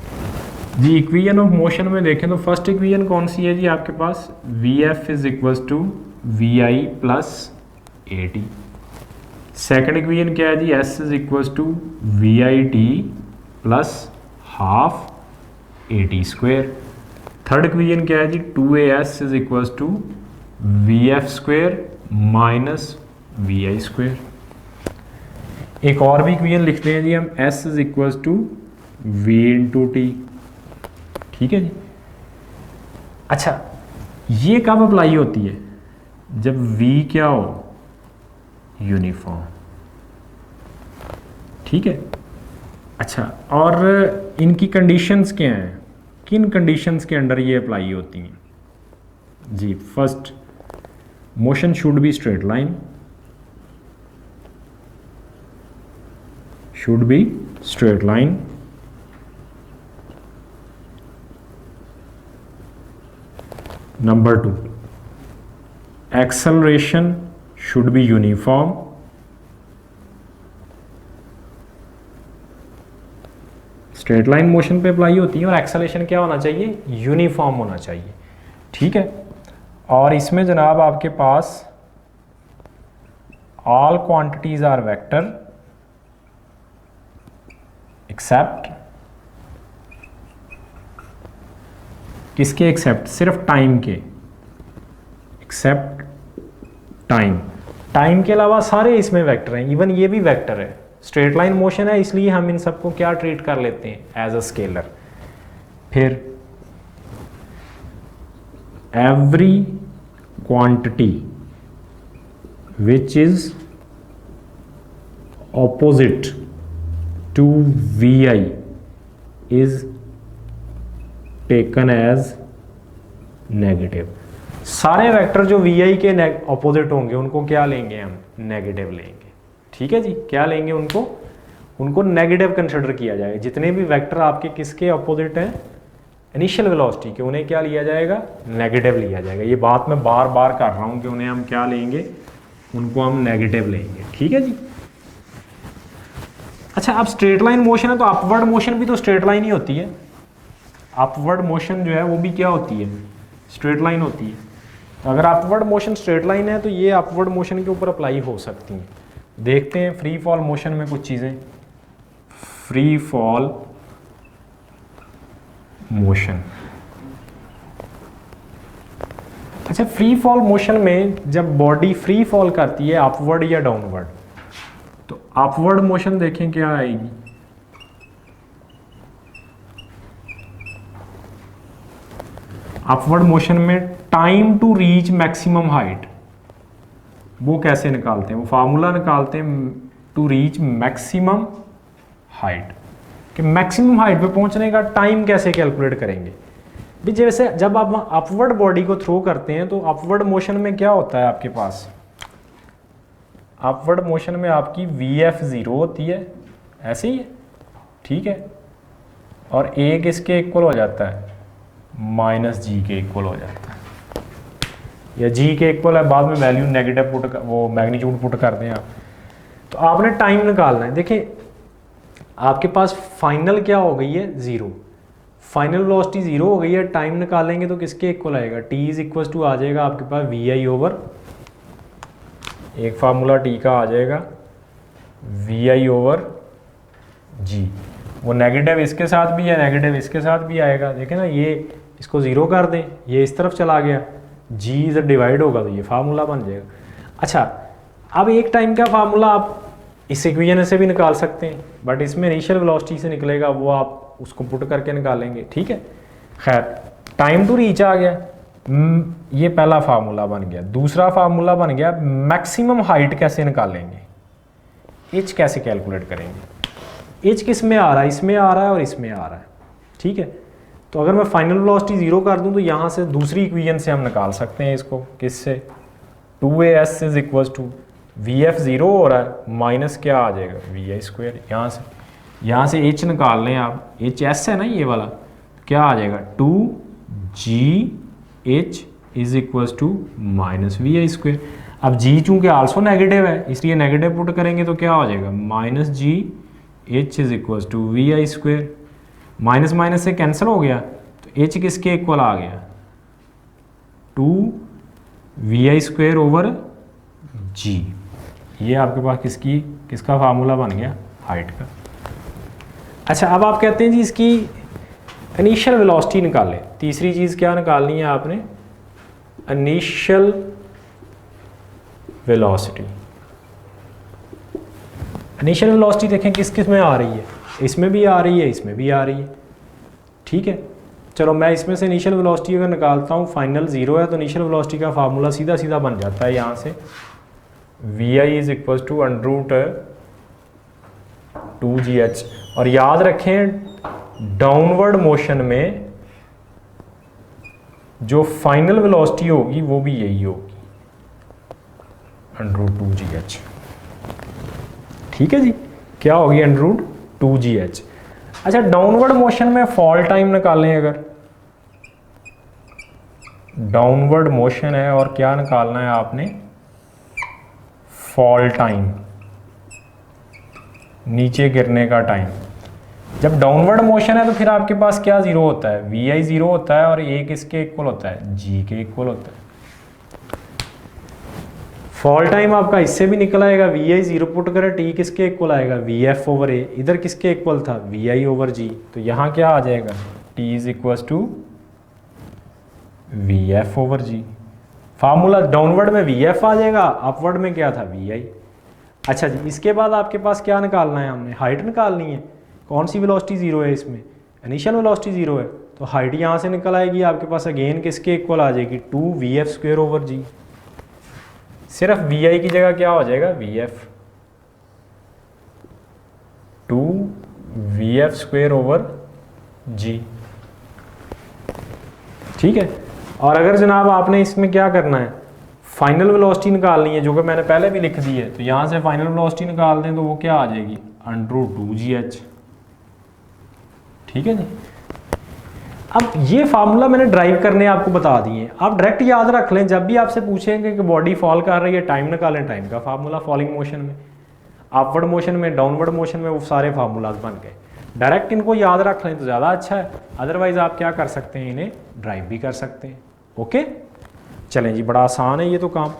जी। इक्वेशन ऑफ मोशन में देखें तो फर्स्ट इक्वेशन कौन सी है जी आपके पास? Vf = Vi + AT। Second equation क्या है जी? S = VIT + ½ AT²। Third equation क्या है जी? 2AS = VF² - VI²। एक और भी इक्वेशन लिखते हैं जी हम, S = V × T। ठीक है जी। अच्छा, ये कब अप्लाई होती है? जब V क्या हो, यूनिफॉर्म। ठीक है। अच्छा, और इनकी कंडीशंस क्या हैं, किन कंडीशंस के अंडर ये अप्लाई होती हैं जी? First, motion should be straight line, should be straight line. Number 2, acceleration should be uniform. Straight line motion पे अप्लाई होती है और एक्सेलरेशन क्या होना चाहिए? यूनिफॉर्म होना चाहिए। ठीक है। और इसमें जनाब आपके पास all quantities are vector except, किसके एक्सेप्ट? सिर्फ टाइम के, एक्सेप्ट टाइम। टाइम के अलावा सारे इसमें वेक्टर हैं, इवन ये भी वेक्टर है। स्ट्रेट लाइन मोशन है इसलिए हम इन सबको क्या ट्रीट कर लेते हैं? As a scalar. फिर every quantity which is opposite to Vi is taken as negative. सारे वेक्टर जो Vi के ऑपोजिट होंगे उनको क्या लेंगे हम? नेगेटिव लेंगे। ठीक है जी। क्या लेंगे? उनको नेगेटिव कंसिडर किया जाएगा। जितने भी वेक्टर आपके किसके ऑपोजिट हैं? इनिशियल वेलोसिटी के, उन्हें क्या लिया जाएगा? नेगेटिव लिया जाएगा। ये बात मैं बार बार कर रहा हूं कि उन्हें हम क्या लेंगे? उनको हम नेगेटिव लेंगे। ठीक है जी। अच्छा, अब स्ट्रेट लाइन मोशन है तो अपवर्ड मोशन भी तो स्ट्रेट लाइन ही होती है। अपवर्ड मोशन जो है वो भी क्या होती है? स्ट्रेट लाइन होती है। तो अगर अपवर्ड मोशन स्ट्रेट लाइन है तो ये अपवर्ड मोशन के ऊपर अप्लाई हो सकती हैं। देखते हैं फ्री फॉल मोशन में कुछ चीज़ें। Free fall motion. अच्छा, फ्री फॉल मोशन में जब बॉडी फ्री फॉल करती है अपवर्ड या डाउनवर्ड, तो अपवर्ड मोशन देखें क्या आएगी? अपवर्ड मोशन में time to reach maximum height, वो कैसे निकालते हैं? वो फार्मूला निकालते हैं टू रीच मैक्सिमम हाइट, कि मैक्सिमम हाइट पे पहुंचने का टाइम कैसे कैलकुलेट करेंगे भी। जैसे जब आप अपवर्ड बॉडी को थ्रो करते हैं तो अपवर्ड मोशन में क्या होता है आपके पास, अपवर्ड मोशन में आपकी Vf 0 होती है, ऐसे ही है, ठीक है, और ए किसके इक्वल हो जाता है, -g के इक्वल हो जाता है, या g के इक्वल है, बाद में वैल्यू नेगेटिव पुट वो मैग्नीट्यूड पुट कर दें आप। तो आपने टाइम निकालना है। देखिए आपके पास फाइनल क्या हो गई है, 0, फाइनल वेलोसिटी 0 हो गई है, टाइम निकालेंगे तो किसके इक्वल आएगा, t इज इक्वल टू आ जाएगा आपके पास vi ओवर, एक फार्मूला t का आ जाएगा vi ओवर g, वो नेगेटिव इसके साथ भी है, नेगेटिव इसके साथ भी आएगा, देखें ना, ये इसको 0 कर दें, ये इस तरफ चला गया, g इधर डिवाइड होगा तो ये फार्मूला बन जाएगा। अच्छा, अब एक टाइम का फार्मूला आप इस इक्वेशन से भी निकाल सकते हैं, बट इसमें इनिशियल वेलोसिटी से निकलेगा, वो आप उसको पुट करके निकालेंगे, ठीक है। खैर, टाइम टू रीच आ गया, ये पहला फार्मूला बन गया। दूसरा फार्मूला बन गया मैक्सिमम हाइट कैसे निकालेंगे, एच कैसे कैलकुलेट करेंगे। एच किस में आ रहा है, इसमें आ रहा है और इसमें आ रहा है, ठीक है। तो अगर मैं फाइनल वेलोसिटी 0 कर दूं तो यहाँ से दूसरी इक्वेशन से हम निकाल सकते हैं इसको, किससे, 2as is equal to Vf 0 हो रहा है, माइनस क्या आ जाएगा, vi स्क्वायर, यहाँ से h निकाल लें आप, hs है ना ये वाला, क्या आ जाएगा, 2gh is equal to minus vi square. अब g चूँकि आल्सो नेगेटिव है इसलिए नेगेटिव पुट करेंगे तो क्या हो जाएगा, -gh is equal to vi square, minus minus से कैंसिल हो गया तो h किसके इक्वल आ गया, 2vi स्क्वायर ओवर g। ये आपके पास किसका फार्मूला बन गया, हाइट का। अच्छा, अब आप कहते हैं जी इसकी इनिशियल वेलोसिटी निकालें। तीसरी चीज़ क्या निकालनी है आपने, इनिशियल वेलोसिटी। इनिशियल वेलोसिटी देखें किस किस में आ रही है, इसमें भी आ रही है, इसमें भी आ रही है, ठीक है। चलो मैं इसमें से इनिशियल वेलोसिटी अगर निकालता हूँ, फाइनल 0 है तो इनिशियल वेलोसिटी का फार्मूला सीधा सीधा बन जाता है यहाँ से, vi is equal to √2gh। और याद रखें डाउनवर्ड मोशन में जो फाइनल वेलोसिटी होगी वो भी यही होगी, √2gh, ठीक है जी। क्या होगी, √2gh। अच्छा, डाउनवर्ड मोशन में फॉल टाइम निकालें, अगर डाउनवर्ड मोशन है और क्या निकालना है आपने, फॉल टाइम, नीचे गिरने का टाइम। जब डाउनवर्ड मोशन है तो फिर आपके पास क्या 0 होता है, vi 0 होता है और a किसके इक्वल होता है, g के इक्वल होता है। फॉल टाइम आपका इससे भी निकल आएगा, vi 0 पुट करें, t किसके इक्वल आएगा, vf ओवर a, इधर किसके इक्वल था, vi ओवर g, तो यहाँ क्या आ जाएगा, t is equal to vf over g। Formula downward में vf आ जाएगा, अपवर्ड में क्या था, vi। अच्छा जी, इसके बाद आपके पास क्या निकालना है, हमने हाइट निकालनी है। कौन सी वेलोसिटी 0 है इसमें, इनिशियल वेलोसिटी 0 है, तो हाइट यहाँ से निकल आएगी आपके पास, अगेन किसके इक्वल आ जाएगी, 2vf स्क्वायर ओवर g। सिर्फ vi की जगह क्या हो जाएगा, vf, 2vf square over g, ठीक है। और अगर जनाब आपने इसमें क्या करना है, फाइनल वेलोसिटी निकालनी है, जो कि मैंने पहले भी लिख दी है, तो यहाँ से फाइनल वेलोसिटी निकाल दें तो वो क्या आ जाएगी, √2gh, ठीक है जी। अब ये फार्मूला मैंने ड्राइव करने आपको बता दिए, आप डायरेक्ट याद रख लें, जब भी आपसे पूछेंगे कि बॉडी फॉल कर रही है, टाइम निकालें, टाइम का फार्मूला फॉलिंग मोशन में, अपवर्ड मोशन में, डाउनवर्ड मोशन में, वो सारे फार्मूलाज बन गए। डायरेक्ट इनको याद रख लें तो ज़्यादा अच्छा है, अदरवाइज़ आप क्या कर सकते हैं, इन्हें ड्राइव भी कर सकते हैं। ओके, चलें जी, बड़ा आसान है ये तो काम।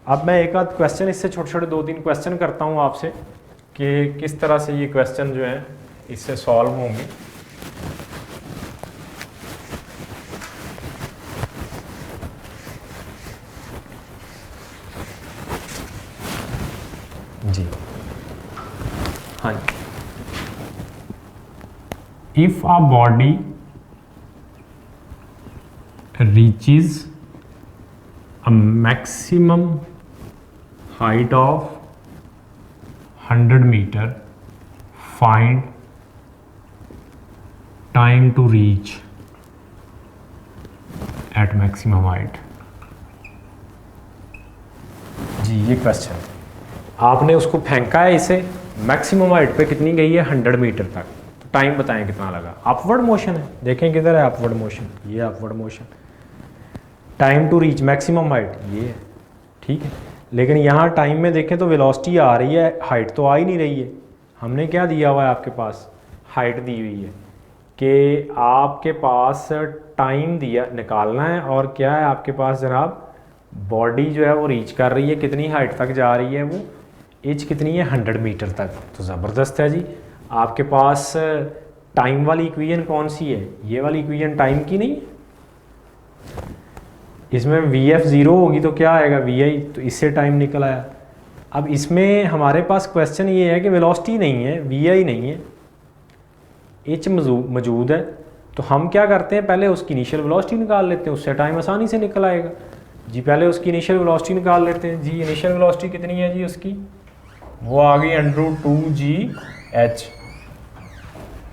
अब मैं एक आध क्वेश्चन इससे छोटे छोटे 2-3 क्वेश्चन करता हूँ आपसे कि किस तरह से ये क्वेश्चन जो है इससे सॉल्व होंगे। जी हाँ, if a body reaches a maximum height of 100 metre, find time to reach at maximum height. जी ये क्वेश्चन आपने उसको फेंका है, इसे मैक्सिमम हाइट पे कितनी गई है 100 मीटर तक, तो टाइम बताएं कितना लगा। अपवर्ड मोशन है, देखें किधर है अपवर्ड मोशन, ये upward motion. Time to reach maximum height ये है, ठीक है। लेकिन यहाँ टाइम में देखें तो वेलोसिटी आ रही है, हाइट तो आ ही नहीं रही है। हमने क्या दिया हुआ है आपके पास, हाइट दी हुई है कि आपके पास टाइम दिया निकालना है, और क्या है आपके पास जनाब, बॉडी जो है वो रीच कर रही है, कितनी हाइट तक जा रही है, वो एज कितनी है 100 मीटर तक। तो ज़बरदस्त है जी। आपके पास टाइम वाली इक्वेशन कौन सी है, ये वाली इक्वेशन टाइम की नहीं, इसमें Vf 0 होगी तो क्या आएगा Vi, तो इससे टाइम निकल आया। अब इसमें हमारे पास क्वेश्चन ये है कि वेलोसिटी नहीं है, Vi नहीं है, एच मौजूद है, तो हम क्या करते हैं पहले उसकी इनिशियल वेलोसिटी निकाल लेते हैं, उससे टाइम आसानी से निकल आएगा जी। पहले उसकी इनिशियल वेलोसिटी निकाल लेते हैं जी। इनिशियल वेलोसिटी कितनी है जी उसकी, वो आ गई √2gh,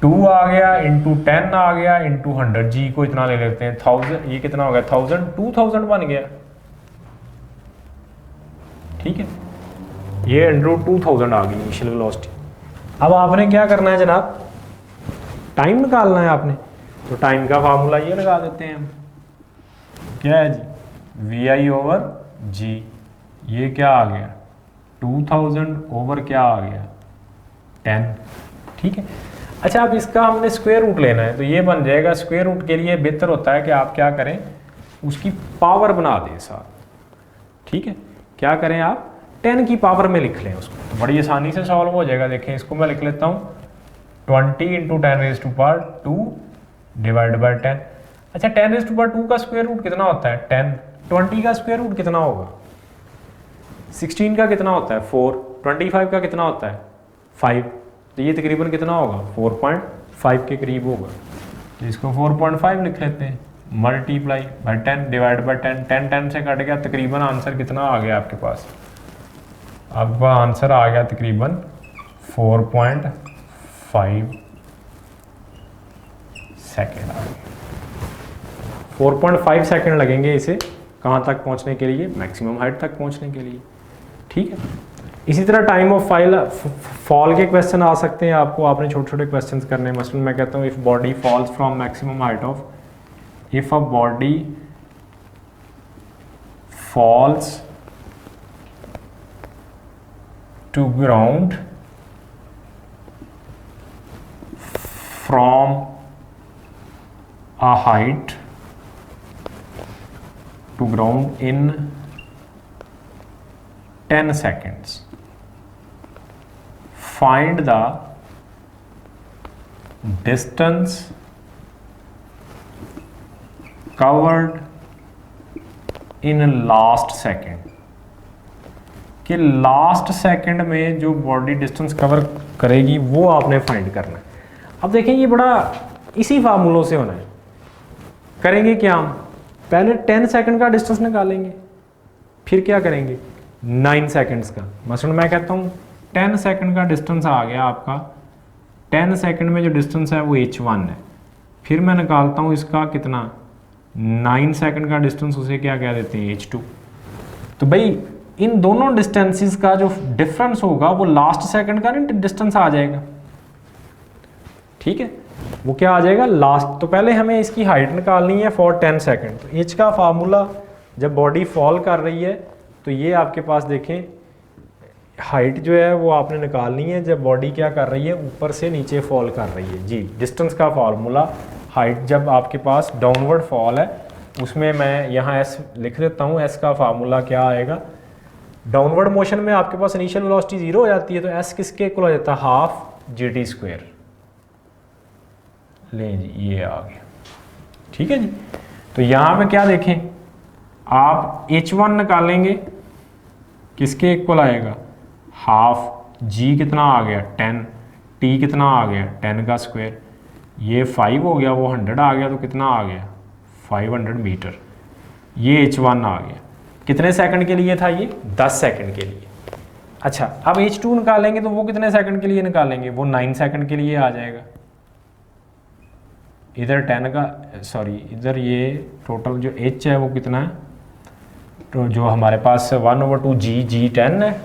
2 आ गया इंटू 10 आ गया इंटू 100, जी को इतना ले लेते हैं 1000, ये कितना हो गया 1000, 2000 बन गया, ठीक है। ये √2000 आ गई इनिशियल वेलोसिटी। अब आपने क्या करना है जनाब, टाइम निकालना है आपने, तो टाइम का फार्मूला ये लगा देते हैं हम, क्या है जी Vi/g, ये क्या आ गया 2000 ओवर क्या आ गया 10, ठीक है। अच्छा अब इसका हमने स्क्वायर रूट लेना है, तो ये बन जाएगा, स्क्वायर रूट के लिए बेहतर होता है कि आप क्या करें, उसकी पावर बना दें साथ, ठीक है। क्या करें आप 10 की पावर में लिख लें उसको, तो बड़ी आसानी से सॉल्व हो जाएगा। देखें इसको मैं लिख लेता हूँ 20 × 10⁻²² डिवाइड बाई 10। अच्छा 10⁻² का स्क्वायर रूट कितना होता है 10, 20 का स्क्वायर रूट कितना होगा 16 का कितना होता है 4, 25 का कितना होता है 5, तो ये तकरीबन कितना होगा 4.5 के करीब होगा, तो इसको 4.5 लिख लेते हैं, मल्टीप्लाई बाई 10 डिवाइड बाई 10, 10 से कट गया, तकरीबन आंसर कितना आ गया आपके पास, आपका आंसर आ गया तकरीबन 4.5 सेकेंड आ गया। 4.5 सेकेंड लगेंगे इसे कहाँ तक पहुँचने के लिए, मैक्सिमम हाइट तक पहुँचने के लिए, ठीक है। इसी तरह टाइम ऑफ फॉल के क्वेश्चन आ सकते हैं आपको, आपने छोटे छोटे क्वेश्चंस करने हैं। मसलन मैं कहता हूँ if body falls from maximum height off, if a body falls to ground from a height to ground in 10 seconds, find the distance covered in last second, कि लास्ट सेकंड में जो बॉडी डिस्टेंस कवर करेगी वो आपने find करना है। अब देखें ये बड़ा इसी फार्मूलों से होना है। करेंगे क्या, हम पहले 10 सेकंड का डिस्टेंस निकालेंगे, फिर क्या करेंगे 9 सेकंड्स का। मसलन मैं कहता हूँ 10 सेकंड का डिस्टेंस आ गया आपका, 10 सेकंड में जो डिस्टेंस है वो h1 है, फिर मैं निकालता हूँ इसका कितना 9 सेकंड का डिस्टेंस, उसे क्या कह देते हैं h2। तो भाई इन दोनों डिस्टेंसेस का जो डिफरेंस होगा वो लास्ट सेकंड का डिस्टेंस आ जाएगा, ठीक है, वो क्या आ जाएगा लास्ट। तो पहले हमें इसकी हाइट निकालनी है फॉर 10 सेकंड। तो एच का फार्मूला जब बॉडी फॉल कर रही है तो ये आपके पास देखें हाइट जो है वो आपने निकालनी है जब बॉडी क्या कर रही है, ऊपर से नीचे फॉल कर रही है जी। डिस्टेंस का फार्मूला हाइट जब आपके पास डाउनवर्ड फॉल है, उसमें मैं यहाँ एस लिख देता हूँ, एस का फार्मूला क्या आएगा, डाउनवर्ड मोशन में आपके पास इनिशियल वेलोसिटी 0 हो जाती है, तो एस किसके इक्वल हो जाता है हाफ g/2। लें जी ये आ गया, ठीक है जी। तो यहाँ पे क्या देखें, आप h1 निकालेंगे किसके इक्वल आएगा, हाफ g कितना आ गया 10, t कितना आ गया 10 का स्क्वायर, ये 5 हो गया, वो 100 आ गया, तो कितना आ गया 500 मीटर। ये h1 आ गया, कितने सेकंड के लिए था ये 10 सेकंड के लिए, अच्छा, अब h2 निकालेंगे तो वो कितने सेकंड के लिए निकालेंगे, वो 9 सेकंड के लिए आ जाएगा। इधर 10 का सॉरी इधर ये टोटल जो h है वो कितना है, तो जो हमारे पास 1/2 जी 10 है,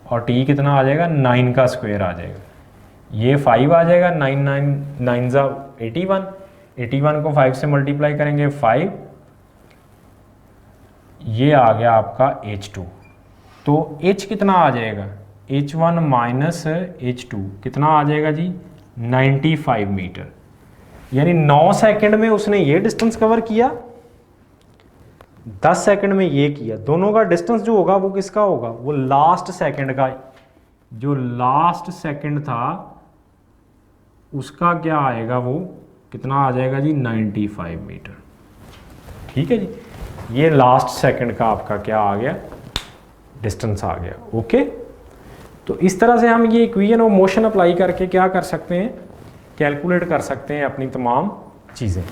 और t कितना आ जाएगा 9 का स्क्वायर आ जाएगा। ये 5 आ जाएगा, 9 9 9 ज़ा 81, 81 को 5 से मल्टीप्लाई करेंगे 5, ये आ गया आपका h2। तो h कितना आ जाएगा, h1 माइनस h2 कितना आ जाएगा जी 95 मीटर। यानी 9 सेकंड में उसने ये डिस्टेंस कवर किया, 10 सेकंड में ये किया। दोनों का डिस्टेंस जो होगा वो किसका होगा, वो लास्ट सेकंड का, जो लास्ट सेकंड था उसका क्या आएगा, वो कितना आ जाएगा जी 95 मीटर। ठीक है जी, ये लास्ट सेकंड का आपका क्या आ गया, डिस्टेंस आ गया। ओके, तो इस तरह से हम ये इक्वेशन ऑफ मोशन अप्लाई करके क्या कर सकते हैं, कैलकुलेट कर सकते हैं अपनी तमाम चीज़ें।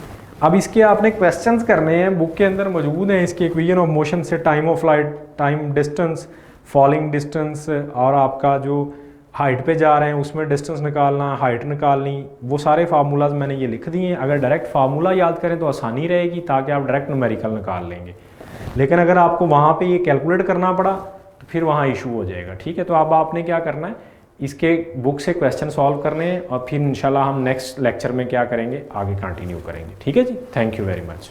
अब इसके आपने क्वेश्चंस करने हैं, बुक के अंदर मौजूद हैं इसके इक्वेशन ऑफ मोशन से, time of flight, time distance, falling distance, और आपका जो हाइट पे जा रहे हैं उसमें डिस्टेंस निकालना, हाइट निकालनी, वो सारे फार्मूलाज मैंने ये लिख दिए हैं। अगर डायरेक्ट फार्मूला याद करें तो आसानी रहेगी, ताकि आप डायरेक्ट न्यूमेरिकल निकाल लेंगे। लेकिन अगर आपको वहाँ पे ये कैलकुलेट करना पड़ा तो फिर वहाँ इशू हो जाएगा। ठीक है, तो अब आपने क्या करना है, इसके बुक से क्वेश्चन सॉल्व करने हैं, और फिर इंशाल्लाह हम नेक्स्ट लेक्चर में क्या करेंगे, आगे कंटिन्यू करेंगे। ठीक है जी, थैंक यू वेरी मच।